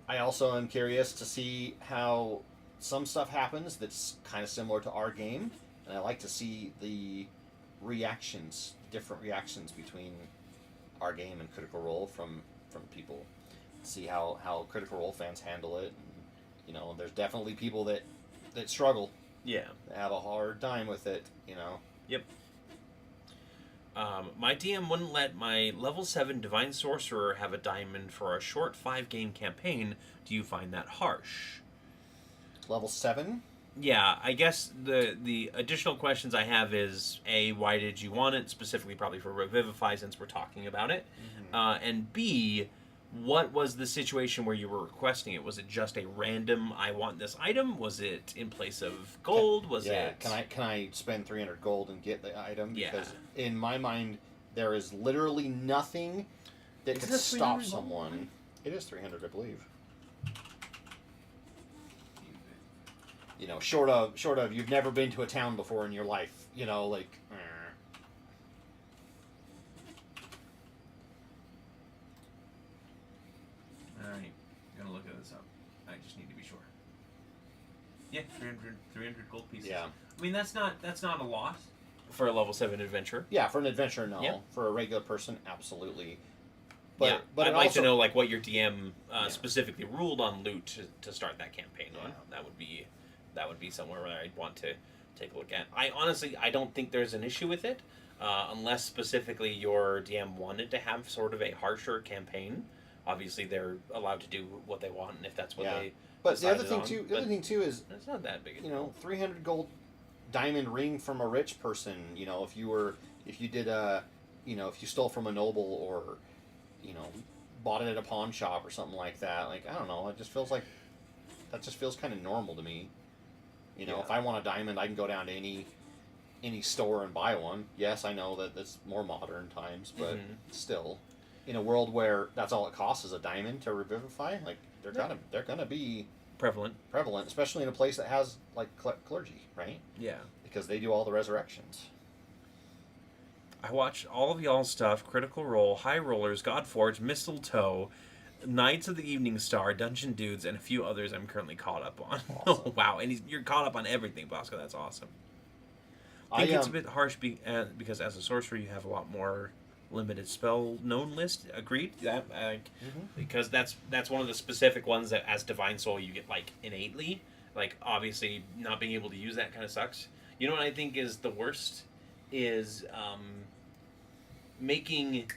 I also am curious to see how some stuff happens that's kind of similar to our game, and I like to see the different reactions between our game and Critical Role from people. See how Critical Role fans handle it. And, you know, there's definitely people that struggle. Yeah. That have a hard time with it. You know. Yep. My DM wouldn't let my level 7 Divine Sorcerer have a diamond for a short 5-game campaign. Do you find that harsh? Level 7. Yeah, I guess the additional questions I have is A, why did you want it, specifically probably for Revivify since we're talking about it, and B, what was the situation where you were requesting it? Was it just a random I want this item? Was it in place of gold? Can I spend 300 gold and get the item? Yeah. Because in my mind, there is literally nothing that Isn't could it stop 300 gold? someone. It is 300, I believe. You know, short of you've never been to a town before in your life. You know, like. Alright, gonna look this up. I just need to be sure. Yeah, 300 gold pieces. Yeah. I mean, that's not a lot for a level 7 adventure. Yeah, for an adventure, no. Yeah. For a regular person, absolutely. But But I'd it like also, to know like what your DM specifically ruled on loot to start that campaign on. Yeah. That would be somewhere where I'd want to take a look at. I don't think there's an issue with it, unless specifically your DM wanted to have sort of a harsher campaign. Obviously, they're allowed to do what they want, and if that's what they. But the other decided thing on, too is, it's not that big. you know, 300 gold diamond ring from a rich person. You know, if you stole from a noble, or bought it at a pawn shop or something like that. Like, I don't know. It just feels like that just feels kind of normal to me. Yeah. If I want a diamond, I can go down to any store and buy one. Yes, I know that it's more modern times, but still, in a world where that's all it costs is a diamond to revivify, like they're gonna be Prevalent. especially in a place that has like clergy, right? Yeah. Because they do all the resurrections. I watched all of y'all's stuff: Critical Role, High Rollers, Godforge, Mistletoe, Knights of the Evening Star, Dungeon Dudes, and a few others I'm currently caught up on. Awesome. Wow, and you're caught up on everything, Bosco. That's awesome. I think it's a bit harsh because as a sorcerer you have a lot more limited spell known list. Agreed? Yeah, because that's one of the specific ones that as Divine Soul you get like innately. Like obviously not being able to use that kind of sucks. You know what I think is the worst is making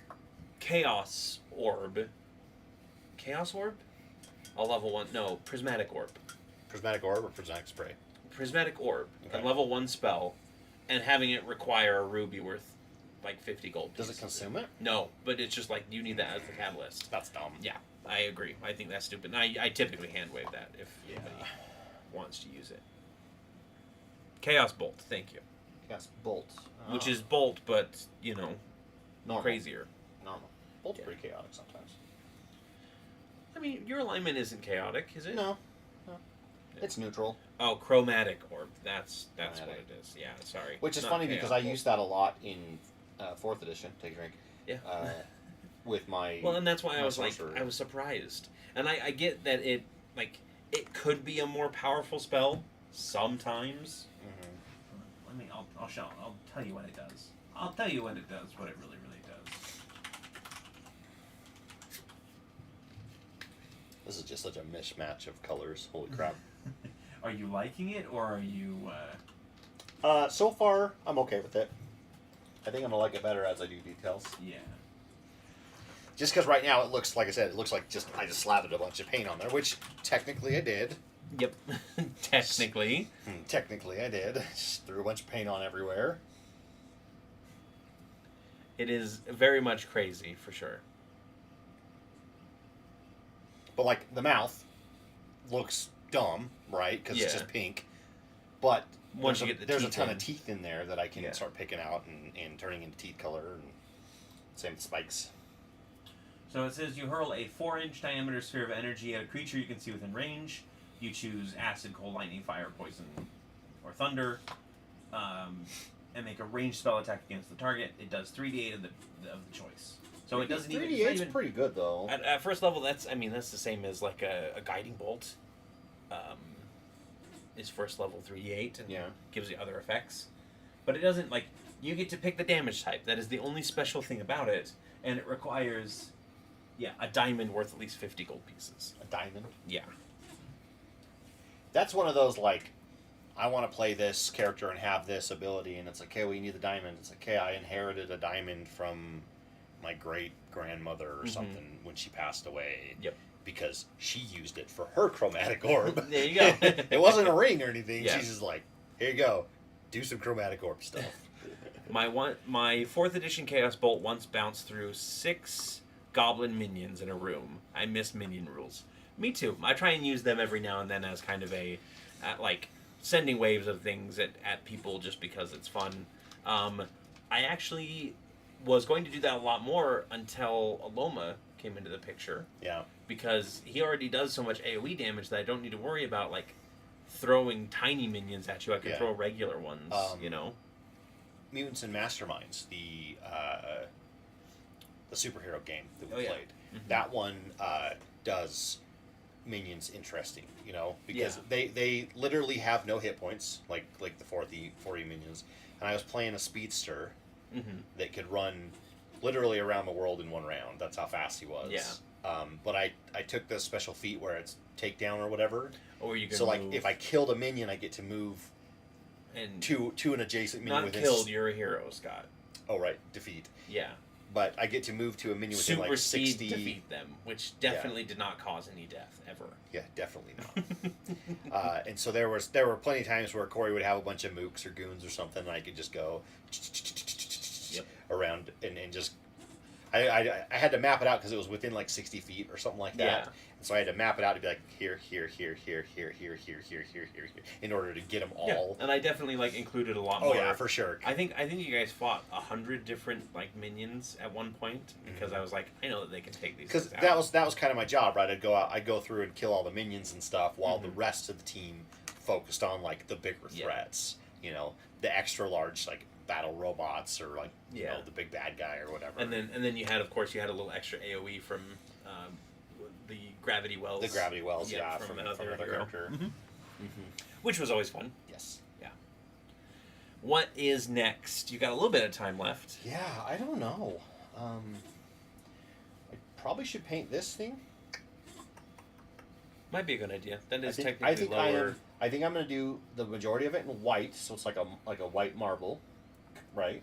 Chaos Orb. Chaos Orb? A level 1. No, Prismatic Orb. Prismatic Orb or Prismatic Spray? Prismatic Orb. Okay. A level 1 spell. And having it require a ruby worth like 50 gold Does pieces. it consume it? No, but it's just like you need that as the catalyst. That's dumb. Yeah, I agree. I think that's stupid. And I typically hand wave that if anybody wants to use it. Chaos Bolt, thank you. Chaos Bolt. Which is Bolt, but, normal. crazier. Normal. Bolt's pretty chaotic sometimes. I mean, your alignment isn't chaotic, is it? No. It's neutral. Oh, Chromatic Orb. That's what Chromatic. it is. Yeah, sorry. Which is Not funny Chaos because I Bolt. used that a lot in 4th edition. Take a drink. Yeah. With my. Well, and that's why I my was like, sorcerer. I was surprised, and I get that it could be a more powerful spell sometimes. Mhm. I'll tell you what it does. I'll tell you what it does. What it really does. This is just such a mishmatch of colors. Holy crap. Are you liking it, or are you? So far, I'm okay with it. I think I'm gonna like it better as I do details. Yeah. Just because right now it looks, like I said, it looks like I just slathered a bunch of paint on there, which technically I did. Yep. Technically. Technically I did. Just threw a bunch of paint on everywhere. It is very much crazy for sure. But like the mouth looks dumb, right? Because it's Yeah. just pink. But Once you get the there's a teeth ton in. of teeth in there that I can Yeah. start picking out and turning into teeth color. And same with spikes. So it says you hurl a 4-inch diameter sphere of energy at a creature you can see within range. You choose acid, cold, lightning, fire, poison, or thunder, and make a ranged spell attack against the target. It does 3d8 of the choice. So it doesn't even. 3d8's pretty good though. At first level, that's the same as like a guiding bolt. Is first level 3d8 and Yeah. gives you other effects, but it doesn't like you get to pick the damage type. That is the only special thing about it, and it requires, a diamond worth at least 50 gold pieces. A diamond. Yeah. That's one of those like, I want to play this character and have this ability, and it's like, okay, well, you need the diamond. It's like, okay, I inherited a diamond from my great grandmother or something when she passed away. Yep. Because she used it for her chromatic orb. There you go. It wasn't a ring or anything. Yeah. She's just like, here you go, do some chromatic orb stuff. My 4th edition Chaos Bolt once bounced through 6 goblin minions in a room. I miss minion rules. Me too. I try and use them every now and then as kind of like sending waves of things at people just because it's fun. I actually was going to do that a lot more until Aloma came into the picture. Yeah. Because he already does so much AoE damage that I don't need to worry about like throwing tiny minions at you. I can Yeah. throw regular ones, Mutants and Masterminds, the superhero game that we Oh, yeah. played. Mhm. That one does minions interesting, because Yeah. they literally have no hit points, like the 40 minions. And I was playing a speedster that could run literally around the world in one round. That's how fast he was. Yeah. But I took the special feat where it's takedown or whatever. Or you can So like move if I killed a minion, I get to move and to an adjacent minion not within killed, you're a hero, Scott. Oh right, defeat. Yeah. But I get to move to a minion within like Supersede 60. defeat them, which definitely did not cause any death ever. Yeah, definitely not. And so there were plenty of times where Cory would have a bunch of mooks or goons or something, and I could just go Yep. around and just I had to map it out because it was within like 60 feet or something like that. Yeah. And so I had to map it out to be like here, in order to get them all. Yeah, and I definitely like included a lot Oh more. yeah, for sure. I think you guys fought 100 different like minions at one point because I was like, I know that they can take these. Because things out. that was kind of my job, right? I'd go through and kill all the minions and stuff, while the rest of the team focused on like the bigger threats. You know, the extra large like battle robots or like you know the big bad guy or whatever. And then you had a little extra AOE from the gravity wells. The gravity wells, from another hero. character. Which was always fun. Yes. Yeah. What is next? You got a little bit of time left. Yeah, I don't know. I probably should paint this thing. Might be a good idea. That is I technically think lower. I think I'm going to do the majority of it in white, so it's like a white marble, right?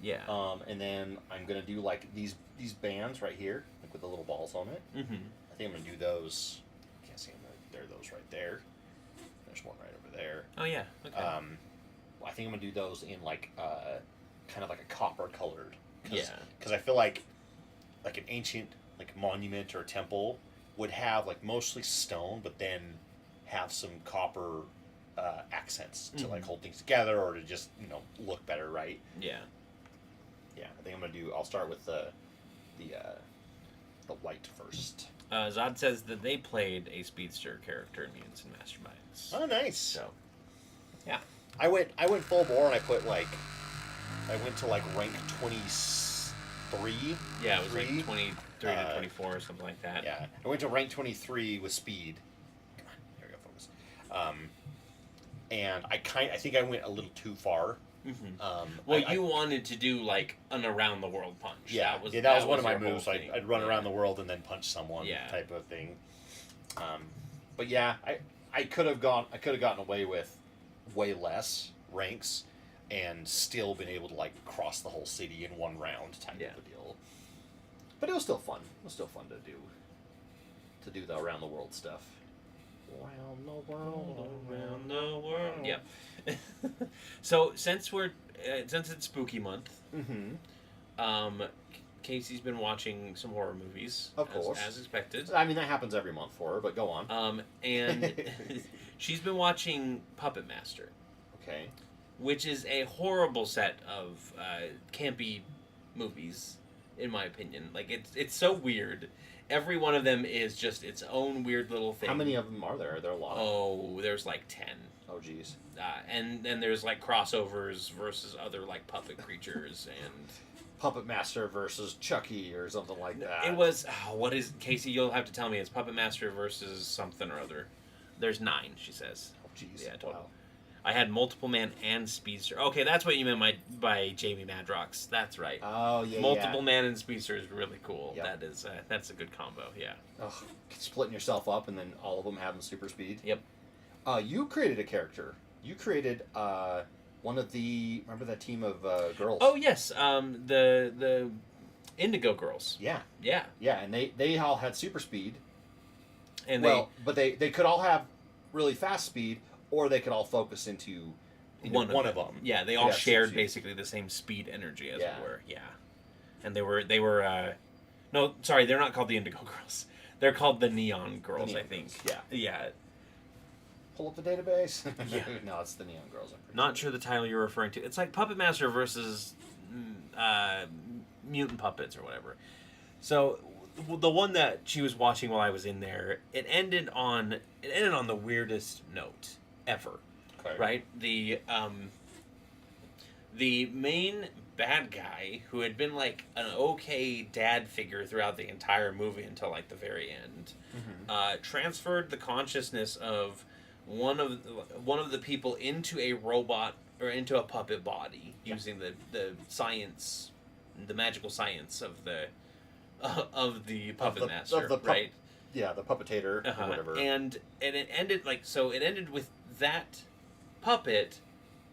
Yeah. And then I'm going to do like these bands right here, like with the little balls on it. Mm-hmm. I think I'm going to do those. Can't see them. There are those right there. There's one right over there. Oh yeah. Okay. I think I'm going to do those in like kind of like a copper colored. Yeah. Because I feel like an ancient like monument or temple would have like mostly stone, but then have some copper accents to like hold things together or to just look better, right? Yeah. Yeah, I think I'll start with the white first. Zod says that they played a speedster character in Mutants and Masterminds. Oh, nice. So, yeah. I went full bore and I went to like rank 23. Yeah, it was like 23 to 24 or something like that. Yeah, I went to rank 23 with speed. Come on, there we go, focus. And I think I went a little too far. Mm-hmm. Well, you wanted to do like an around the world punch. Yeah, that was one of my moves. I'd run around the world and then punch someone, type of thing. But yeah, I could have gotten away with way less ranks and still been able to like cross the whole city in one round type of a deal. But it was still fun. It was still fun to do the around the world stuff. Around the world. Yep. So since it's spooky month, Casey's been watching some horror movies, of course, as expected. I mean that happens every month for her, but go on. And she's been watching Puppet Master. Okay. Which is a horrible set of campy movies, in my opinion. Like it's so weird. Every one of them is just its own weird little thing. How many of them are there? Are there a lot? Oh, there's like 10. Oh, geez. And then there's like crossovers versus other like puppet creatures and Puppet Master versus Chucky or something like that. It was what is Casey? You'll have to tell me. It's Puppet Master versus something or other. There's 9, she says. Oh, jeez. Yeah, total. Wow. I had Multiple Man and Speedster. Okay, that's what you meant by Jamie Madrox. That's right. Oh, yeah. Multiple Man and Speedster is really cool. Yep. That is that's a good combo. Yeah. Ugh, splitting yourself up and then all of them having super speed. Yep. You created a character. You created one of the that team of girls. Oh yes, the Indigo Girls. Yeah. Yeah. Yeah, and they all had super speed. And but they could all have really fast speed, or they could all focus into one of them. Yeah, they all shared basically the same speed energy, as it were. Yeah. And they were no, sorry, they're not called the Indigo Girls. They're called the Neon Girls, I think. Girls. Yeah. Yeah. Pull up the database. Yeah. No, it's the Neon Girls. Not sure the title you're referring to. It's like Puppet Master versus Mutant Puppets or whatever. So the one that she was watching while I was in there, it ended on the weirdest note ever. Okay. Right? The main bad guy, who had been like an okay dad figure throughout the entire movie until like the very end, transferred the consciousness of one of the people into a robot or into a puppet body using the science, the magical science of the puppet master, right? Yeah, the puppetator or whatever. And it ended it ended with that puppet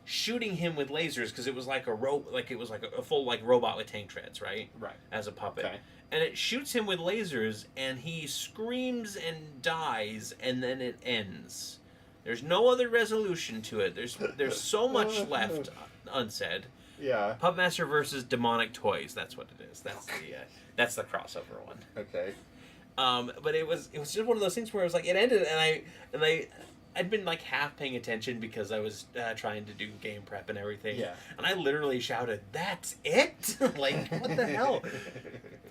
shooting him with lasers because it was like a full like robot with tank treads, right? Right. As a puppet. Okay. And it shoots him with lasers and he screams and dies and then it ends. There's no other resolution to it. There's so much left unsaid. Yeah. Puppet Master versus Demonic Toys. That's what it is. That's the crossover one. Okay. But it was just one of those things where it was like it ended, and I'd been like half paying attention because I was trying to do game prep and everything. Yeah. And I literally shouted, "That's it!" Like, what the hell?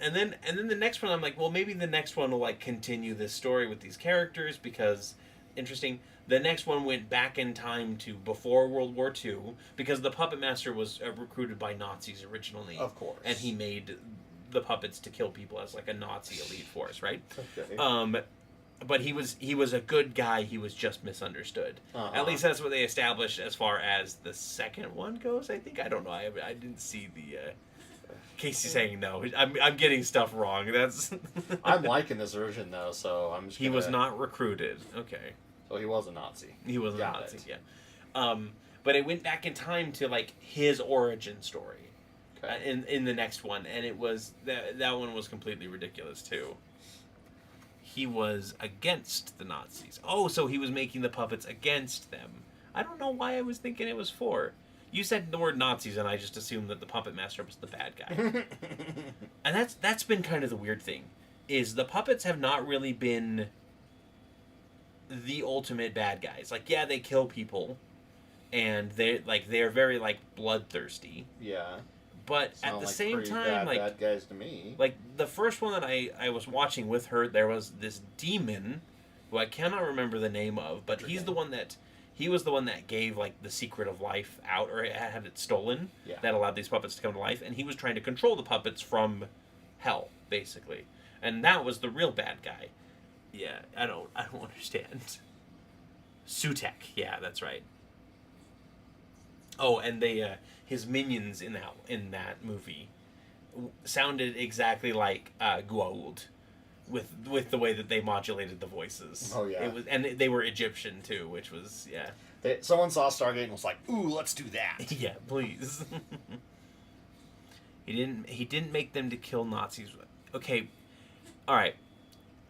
And then the next one, I'm like, well, maybe the next one will like continue this story with these characters because interesting. The next one went back in time to before World War II because the Puppet Master was recruited by Nazis originally. Of course. And he made the puppets to kill people as like a Nazi elite force, right? Okay. But he was a good guy. He was just misunderstood. At least that's what they established as far as the second one goes. I think I don't know. I didn't see the. Casey saying no. I'm getting stuff wrong. That's. I'm liking this version though, so I'm just. He was not recruited. Okay. So he was a Nazi. He was a Got Nazi. it. Yeah. But it went back in time to like his origin story. Okay. In the next one, and it was that one was completely ridiculous too. He was against the Nazis. Oh, so he was making the puppets against them. I don't know why I was thinking it was for. You said the word Nazis, and I just assumed that the Puppet Master was the bad guy. And that's been kind of the weird thing, is the puppets have not really been the ultimate bad guys. Like, yeah, they kill people, and they're very like bloodthirsty. Yeah. But Sound at the like same pretty time, bad guys to me. like the first one that I was watching with her, there was this demon who I cannot remember the name of, but he was the one that gave like the secret of life out, or had it stolen, that allowed these puppets to come to life, and he was trying to control the puppets from hell, basically, and that was the real bad guy. Yeah, I don't understand. Sutek, yeah, that's right. Oh, and they his minions in that movie sounded exactly like Goa'uld, with the way that they modulated the voices. Oh yeah, it was, and they were Egyptian too, which was someone saw Stargate and was like, "Ooh, let's do that." Yeah, please. He didn't make them to kill Nazis. Okay, all right.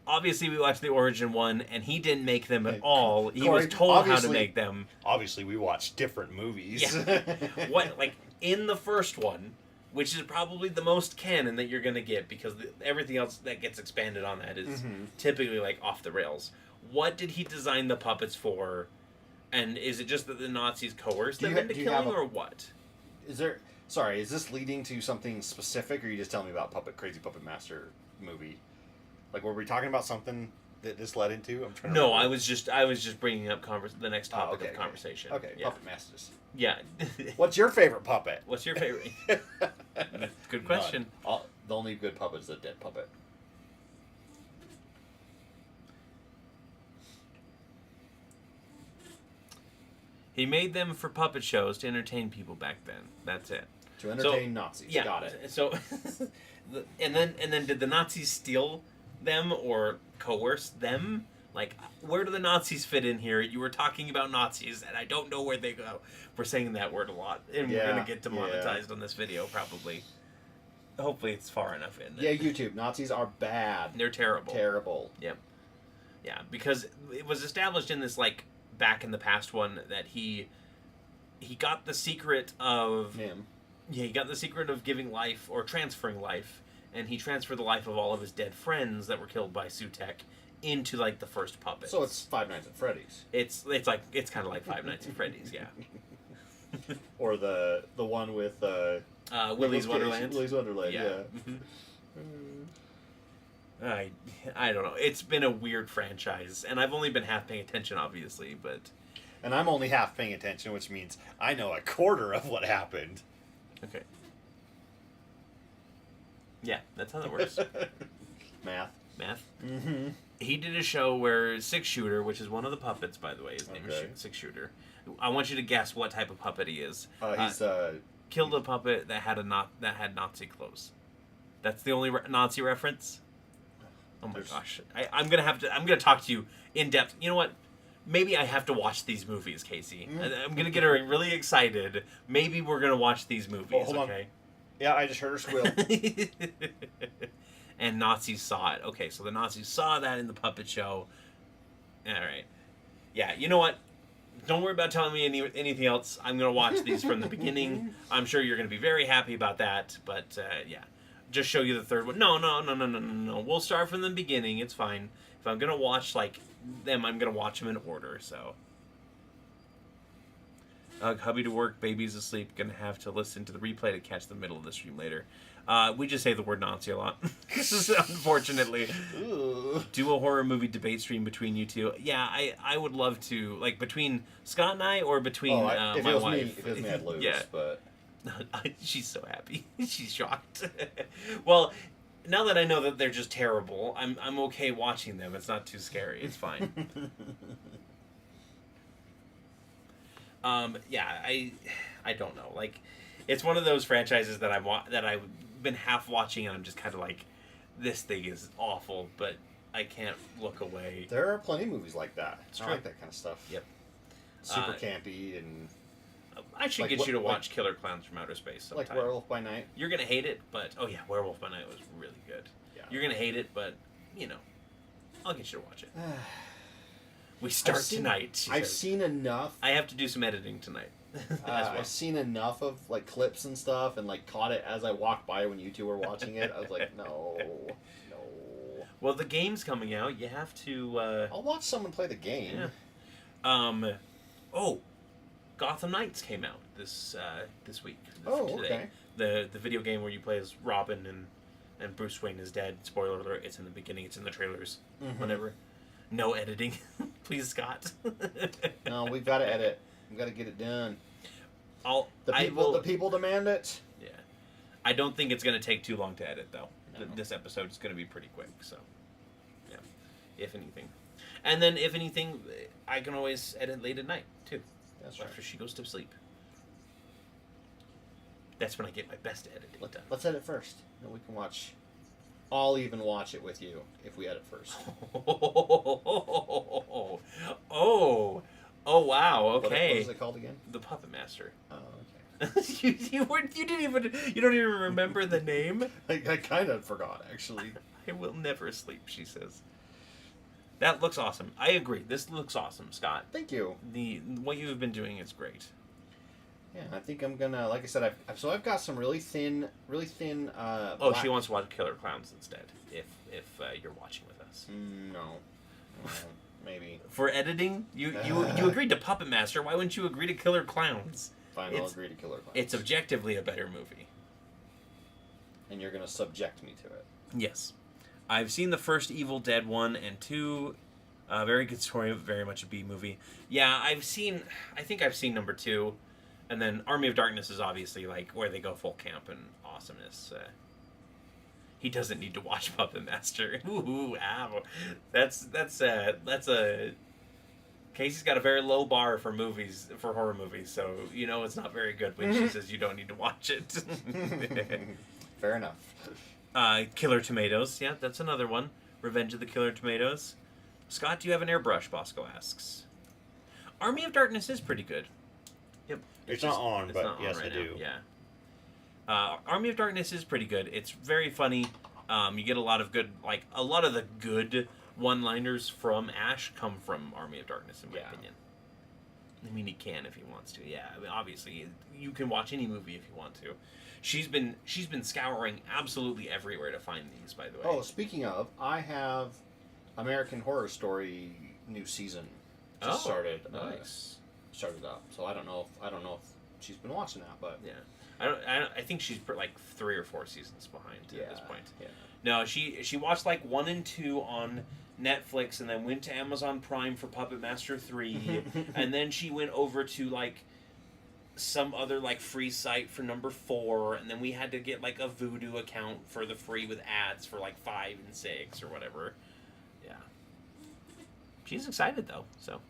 Obviously, we watched the Origin one, and he didn't make them at all. He Corey, was told how to make them. Obviously, we watched different movies. Yeah. What, like, in the first one, which is probably the most canon that you're going to get, because everything else that gets expanded on that is typically, like, off the rails. What did he design the puppets for? And is it just that the Nazis coerced them into killing, or what? Is this leading to something specific, or are you just telling me about Crazy Puppet Master movie? Like, were we talking about something that this led into? I'm trying to remember. I was just bringing up the next topic of conversation. Okay, yeah. Puppet Masters. Yeah. What's your favorite puppet? What's your favorite? Good question. The only good puppet is a dead puppet. He made them for puppet shows to entertain people back then. That's it. To entertain Nazis. Yeah. Got it. So, and then did the Nazis steal them or coerce them? Like, where do the Nazis fit in here? You were talking about Nazis, and I don't know where they go. We're saying that word a lot, and we're gonna get demonetized on this video probably. Hopefully, it's far enough in. Yeah, YouTube. Nazis are bad. They're terrible. Terrible. Yep. Yeah, because it was established in this like back in the past one that he got the secret of him. Yeah, he got the secret of giving life or transferring life. And he transferred the life of all of his dead friends that were killed by Sutek into like the first puppet. So it's Five Nights at Freddy's. It's kind of like Five Nights at Freddy's, yeah. Or the one with Willy's Wonderland. Willy's Wonderland, yeah. I don't know. It's been a weird franchise, and I've only been half paying attention, obviously, but. And I'm only half paying attention, which means I know a quarter of what happened. Okay. Yeah, that's how that works. Math. Mm-hmm. He did a show where Six Shooter, which is one of the puppets, by the way, his name is Six Shooter. I want you to guess what type of puppet he is. He's killed a puppet that had Nazi clothes. That's the only Nazi reference. Oh my gosh, I'm gonna talk to you in depth. You know what? Maybe I have to watch these movies, Casey. I'm gonna get her really excited. Maybe we're gonna watch these movies. Hold okay. On. Yeah, I just heard her squeal. And Nazis saw it. Okay, so the Nazis saw that in the puppet show. All right. Yeah, you know what? don't worry about telling me anything else. I'm going to watch these from the beginning. I'm sure you're going to be very happy about that. But, yeah. Just show you the third one. No. We'll start from the beginning. It's fine. If I'm going to watch, like, them, I'm going to watch them in order, so. Hubby to work, baby's asleep. Gonna have to listen to the replay to catch the middle of the stream later. We just say the word Nazi a lot. Unfortunately. Do a horror movie debate stream between you two. Yeah, I would love to. Like, between Scott and I, or between my wife. If it was me, I'd lose, yeah. But... She's so happy. She's shocked. Well, now that I know that they're just terrible, I'm okay watching them. It's not too scary. It's fine. Yeah, I don't know. Like, it's one of those franchises that I've been half watching, and I'm just kind of like, this thing is awful, but I can't look away. There are plenty of movies like that. It's I true. like that kind of stuff. Yep. Super campy and... I should get you to watch Killer Clowns from Outer Space sometime. Like Werewolf by Night. You're gonna hate it, but oh yeah, Werewolf by Night was really good. Yeah. You're gonna hate it, but you know, I'll get you to watch it. We start tonight. I've seen enough. I have to do some editing tonight. As well. I've seen enough of like clips and stuff, and like caught it as I walked by when you two were watching it. I was like, no. Well, the game's coming out. You have to. I'll watch someone play the game. Yeah. Oh, Gotham Knights came out this week. Okay. The video game where you play as Robin and Bruce Wayne is dead. Spoiler alert! It's in the beginning. It's in the trailers. Mm-hmm. Whatever. No editing, please, Scott. No, we've got to edit. We've got to get it done. The people demand it. Yeah, I don't think it's going to take too long to edit though. No. This episode is going to be pretty quick. So, yeah, if anything, and then if anything, I can always edit late at night too. That's right. After she goes to sleep. That's when I get my best editing done. Let's edit first. Then we can watch. I'll even watch it with you if we edit first. Oh, wow. Okay. What is it called again? The Puppet Master. Oh, okay. you don't even remember the name? I kind of forgot actually. I will never sleep, she says. That looks awesome. I agree. This looks awesome, Scott. Thank you. What you have been doing is great. Yeah, I think I'm gonna. Like I said, I've got some really thin. She wants to watch Killer Clowns instead. If you're watching with us. No. Maybe. For editing, you agreed to Puppet Master. Why wouldn't you agree to Killer Clowns? Fine, I'll agree to Killer Clowns. It's objectively a better movie. And you're gonna subject me to it. Yes. I've seen the first Evil Dead 1 and 2. Very good story, very much a B movie. Yeah, I think I've seen number 2. And then Army of Darkness is obviously like where they go full camp and awesomeness. He doesn't need to watch Puppet Master. Ooh, ow. That's a... Casey's got a very low bar for horror movies, so you know it's not very good when she says you don't need to watch it. Fair enough. Killer Tomatoes, yeah, that's another one. Revenge of the Killer Tomatoes. Scott, do you have an airbrush? Bosco asks. Army of Darkness is pretty good. Yep. It's not on, but yes, I do. Yeah. Army of Darkness is pretty good. It's very funny. You get a lot of the good one-liners from Ash come from Army of Darkness, in my opinion. I mean, he can if he wants to. Yeah, I mean, obviously, you can watch any movie if you want to. She's been scouring absolutely everywhere to find these. By the way. Oh, speaking of, I have American Horror Story new season just started. Nice. Started up. So I don't know if she's been watching that, but yeah, I think she's like 3 or 4 seasons behind at this point. Yeah. No, she watched like 1 and 2 on Netflix, and then went to Amazon Prime for Puppet Master 3, and then she went over to like some other like free site for number 4, and then we had to get like a Vudu account for the free with ads for like 5 and 6 or whatever. Yeah. She's excited though. So,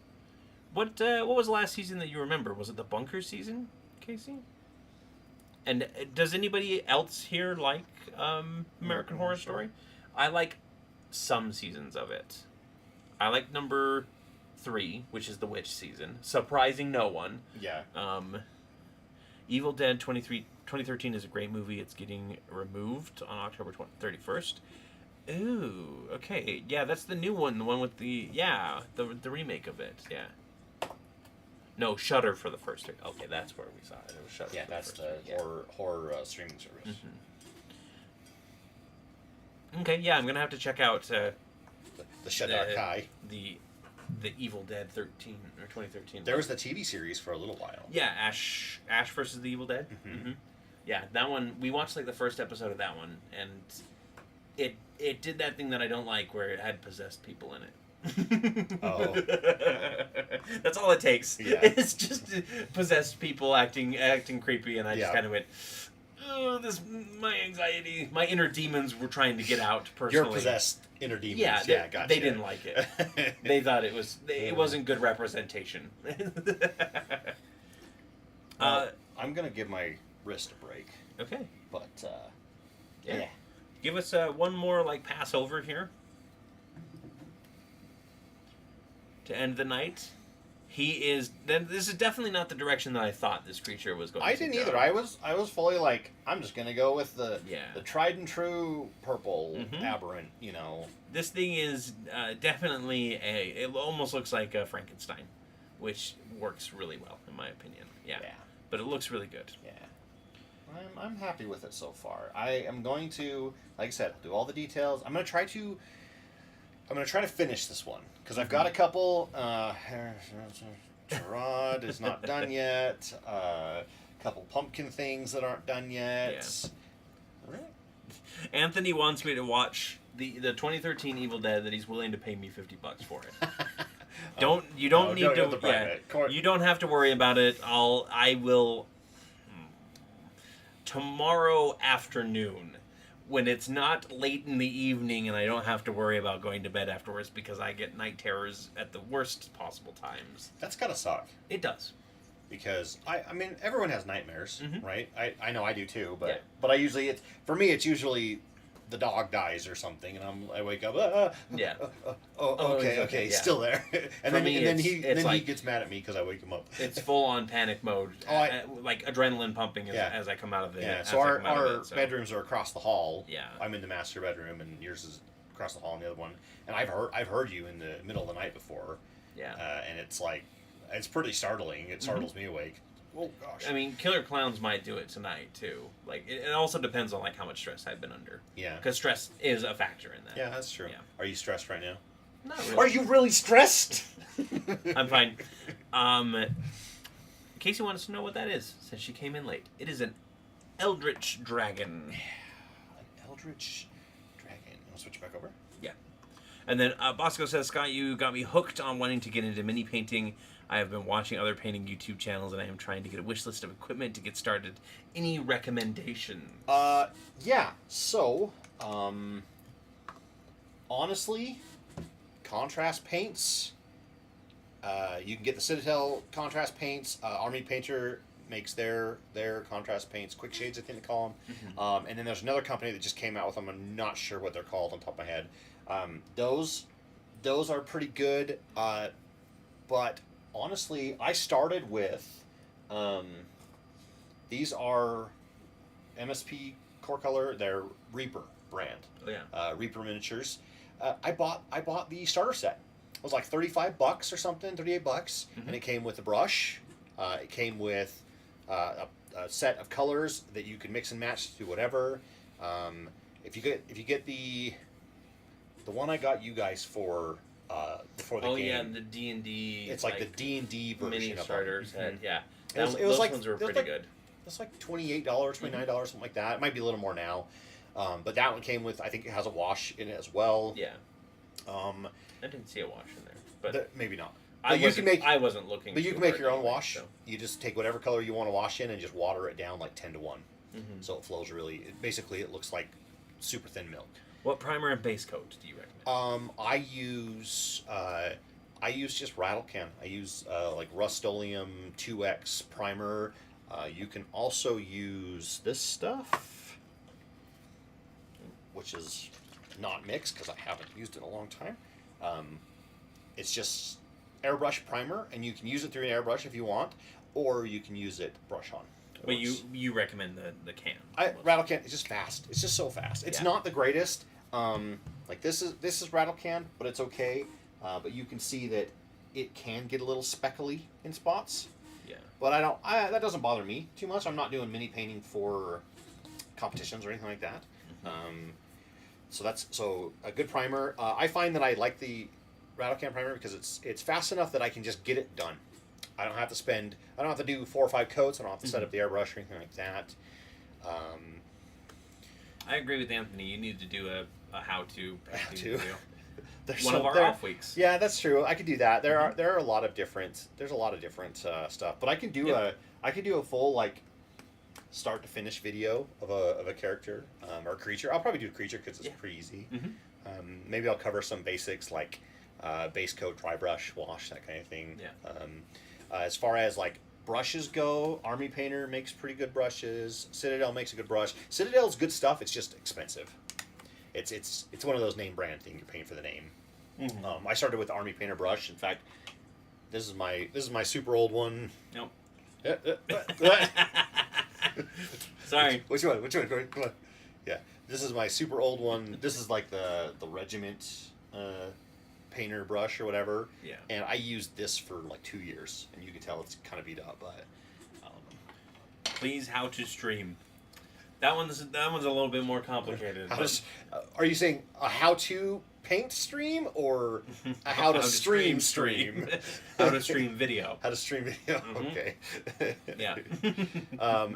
what was the last season that you remember? Was it the Bunker season, Casey? And does anybody else here like American Horror Story? I like some seasons of it. I like number 3, which is the witch season, surprising no one. Yeah. Evil Dead 2013 is a great movie. It's getting removed on October 31st. Ooh, okay. Yeah, that's the new one. The one with the remake of it. Yeah. No, Shudder for the first. Okay, that's where we saw it. It was Shudder. Yeah, for that's the the first three, horror streaming service. Okay, yeah, I'm gonna have to check out The Shadar Kai. the Evil Dead 13 or 2013. There was the TV series for a little while. Yeah, Ash versus the Evil Dead. Yeah, that one we watched like the first episode of that one, and it did that thing that I don't like, where it had possessed people in it. Oh. That's all it takes. Yeah. It's just possessed people acting creepy, and I just Yeah. kind of went, "Oh, my anxiety, my inner demons were trying to get out." Personally, Your possessed inner demons. Yeah, Gotcha. they didn't like it. They thought it wasn't good representation. I'm gonna give my wrist a break, Okay. but Yeah. Give us one more like pass over here to end the night. This is definitely not the direction that I thought this creature was going. I to didn't go. either. I was fully like, I'm just gonna go with the Yeah. tried and true purple Mhm. aberrant. This thing is definitely it almost looks like a Frankenstein, which works really well in my opinion. Yeah. But it looks really good. Yeah. I'm happy with it so far. I am going to, like I said, do all the details. I'm gonna try to finish this one because I've got a couple. Gerard is not done yet. A couple pumpkin things that aren't done yet. Yeah. Anthony wants me to watch the 2013 Evil Dead that he's willing to pay me $50 for it. You don't need to. You don't have to worry about it. I will. Tomorrow afternoon, when it's not late in the evening and I don't have to worry about going to bed afterwards because I get night terrors at the worst possible times. That's gotta suck. It does. Because I mean everyone has nightmares, Mhm. right? I know I do too, but Yeah. but I usually it's usually the dog dies or something, and I wake up. Yeah. Okay, okay, yeah. still there, and For then me, and then it's he like- gets mad at me because I wake him up. It's full on panic mode. Like adrenaline pumping as I come out of the. Yeah. as So I come out of our it, so. bedrooms are across the hall. Yeah. I'm in the master bedroom, and yours is across the hall in the other one. And I've heard you in the middle of the night before. Yeah. And it's like, it's pretty startling. It startles me awake. Oh gosh. I mean, Killer Clowns might do it tonight too. Like it also depends on like how much stress I've been under. Yeah. Because stress is a factor in that. Yeah, that's true. Yeah. Are you stressed right now? Not really. Are you really stressed? I'm fine. Casey wants to know what that is since she came in late. It is an Eldritch Dragon. An Eldritch Dragon. You want to switch back over? Yeah. And then Bosco says, Scott, you got me hooked on wanting to get into mini painting. I have been watching other painting YouTube channels, and I am trying to get a wish list of equipment to get started. Any recommendations? Yeah. So, honestly, contrast paints. You can get the Citadel contrast paints. Army Painter makes their contrast paints, quick shades, I think they call them. And then there's another company that just came out with them. I'm not sure what they're called on top of my head. Those are pretty good. But honestly, I started with these are MSP Core Color. They're Reaper brand. Oh, yeah. Reaper miniatures. I bought the starter set. It was like $35 or something, $38, and it came with a brush. It came with a set of colors that you can mix and match to whatever. If you get the one I got you guys for the game. Oh yeah, the D&D. It's like the D&D version mini of them. starter set. Yeah, It was those like- ones were it was pretty like- good. It's like $28, $29, something like that. It might be a little more now. But that one came with, I think it has a wash in it as well. Yeah, I I didn't see a wash in there, but maybe not. I you can make I wasn't looking. But you too can make hard your own anyway, wash. so. You just take whatever color you want to wash in and just water it down like 10-1. Mhm. So it flows really. Basically, it looks like super thin milk. What primer and base coat do you recommend? I use just rattle can. I use like Rust-Oleum 2X primer. You can also use this stuff, which is not mixed because I haven't used it in a long time. It's just airbrush primer, and you can use it through an airbrush if you want, or you can use it brush on. But you recommend the can? Rattle can. It's just fast. It's just so fast. It's not the greatest. Like this is rattle can, but it's okay. But you can see that it can get a little speckly in spots. Yeah. But I don't. That doesn't bother me too much. I'm not doing mini painting for competitions or anything like that. So a good primer. I find that I like the Rattlecan primer because it's fast enough that I can just get it done. I don't have to do 4 or 5 coats. I don't have to set up the airbrush or anything like that. I agree with Anthony. You need to do a how-to painting video. There's One of our off weeks. Yeah, that's true. I could do that. There are a lot of different. There's a lot of different stuff, but I can do a full like start to finish video of a character or creature. I'll probably do a creature because it's pretty easy. Maybe I'll cover some basics like base coat, dry brush, wash, that kind of thing. Yeah. As far as like brushes go, Army Painter makes pretty good brushes. Citadel makes a good brush. Citadel's good stuff. It's just expensive. It's one of those name brand things. You're paying for the name. I started with the Army Painter brush. In fact, this is my super old one. Nope. Sorry. Which one? Corey? Come on. Yeah, this is my super old one. This is like the regiment painter brush or whatever. Yeah. And I used this for like 2 years, and you can tell it's kind of beat up, but. Please, how to stream. That one's a little bit more complicated. Are you saying a how to paint stream or a how to stream? How to stream video. How to stream video. Okay. Yeah.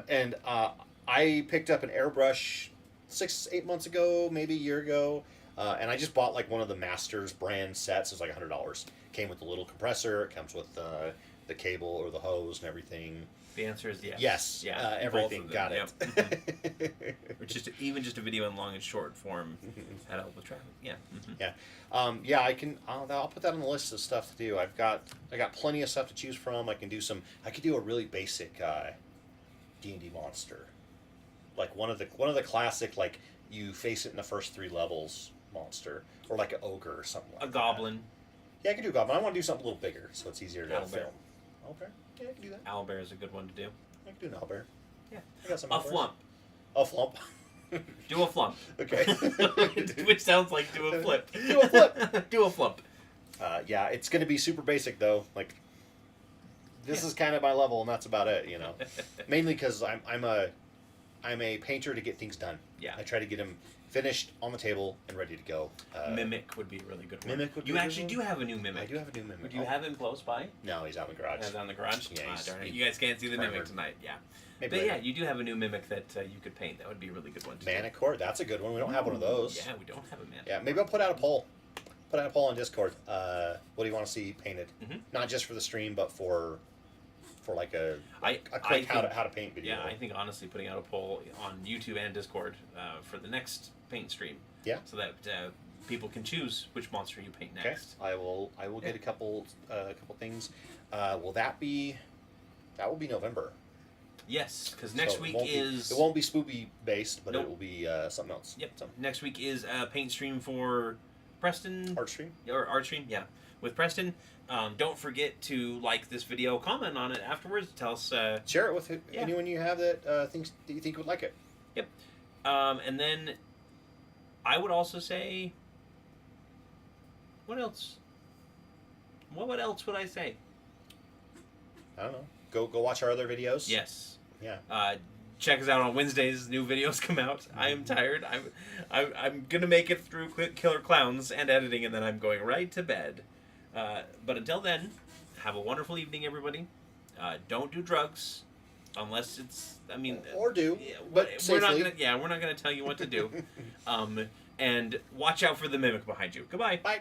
And I picked up an airbrush 6-8 months ago, maybe a year ago, and I just bought like one of the Masters brand sets. It was like $100. Came with the little compressor. It comes with the cable or the hose and everything. The answer is yes. Yes. Yeah. Everything. Got it. Yep. Or even just a video in long and short form. That'll help with traffic. Yeah. Yeah. I can. I'll put that on the list of stuff to do. I got plenty of stuff to choose from. I could do a really basic D&D monster, like one of the classic, like you face it in the first 3 levels monster, or like an ogre or something like that. A goblin. Yeah, I can do a goblin. I want to do something a little bigger so it's easier to Owlbear. film. Okay. Yeah, I can do that. Owlbear is a good one to do. I can do an owlbear. Yeah. I got some A owlbears. flump. A flump. Do a flump. Okay. Which sounds like do a flip. Do a flip. Do a flump. Yeah, it's going to be super basic though. Like, this is kind of my level, and that's about it. Mainly because I'm a painter to get things done. Yeah. I try to get them finished on the table and ready to go. Mimic would be a really good one. Mimic would be You a good actually one? do have a new Mimic. I do have a new Mimic. Do you have him close by? No, he's out in the garage. He's out in the garage? Yeah, Darn it. You guys can't see the Mimic primered. tonight. Yeah. Maybe But later. yeah, you do have a new Mimic that you could paint. That would be a really good one to do. Manicore, that's a good one. We don't have one of those. Yeah, we don't have a Manicore. Yeah, maybe I'll put out a poll. Put out a poll on Discord. What do you want to see painted? Not just for the stream, but for like a quick how to paint video. Yeah, I think honestly putting out a poll on YouTube and Discord for the next paint stream. Yeah. So that people can choose which monster you paint next. Okay. I will get a couple things. Will that be? That will be November. Yes, because next week it won't be spoopy based, but Nope. it will be something else. Yep. So, Next week is a paint stream for Preston. art stream. Or art stream, yeah, with Preston. Don't forget to like this video, comment on it afterwards. Tell us. Share it with anyone you have that thinks that you think would like it. Yep. And then I would also say, what else? What else would I say? I don't know. Go watch our other videos. Yes. Yeah. Check us out on Wednesdays. New videos come out. I am tired. I'm gonna make it through Killer Clowns and editing, and then I'm going right to bed. But until then, have a wonderful evening, everybody. Don't do drugs, unless it's. I mean, or do, yeah, but we're not safely. gonna. Yeah, we're not gonna tell you what to do. And watch out for the Mimic behind you. Goodbye. Bye.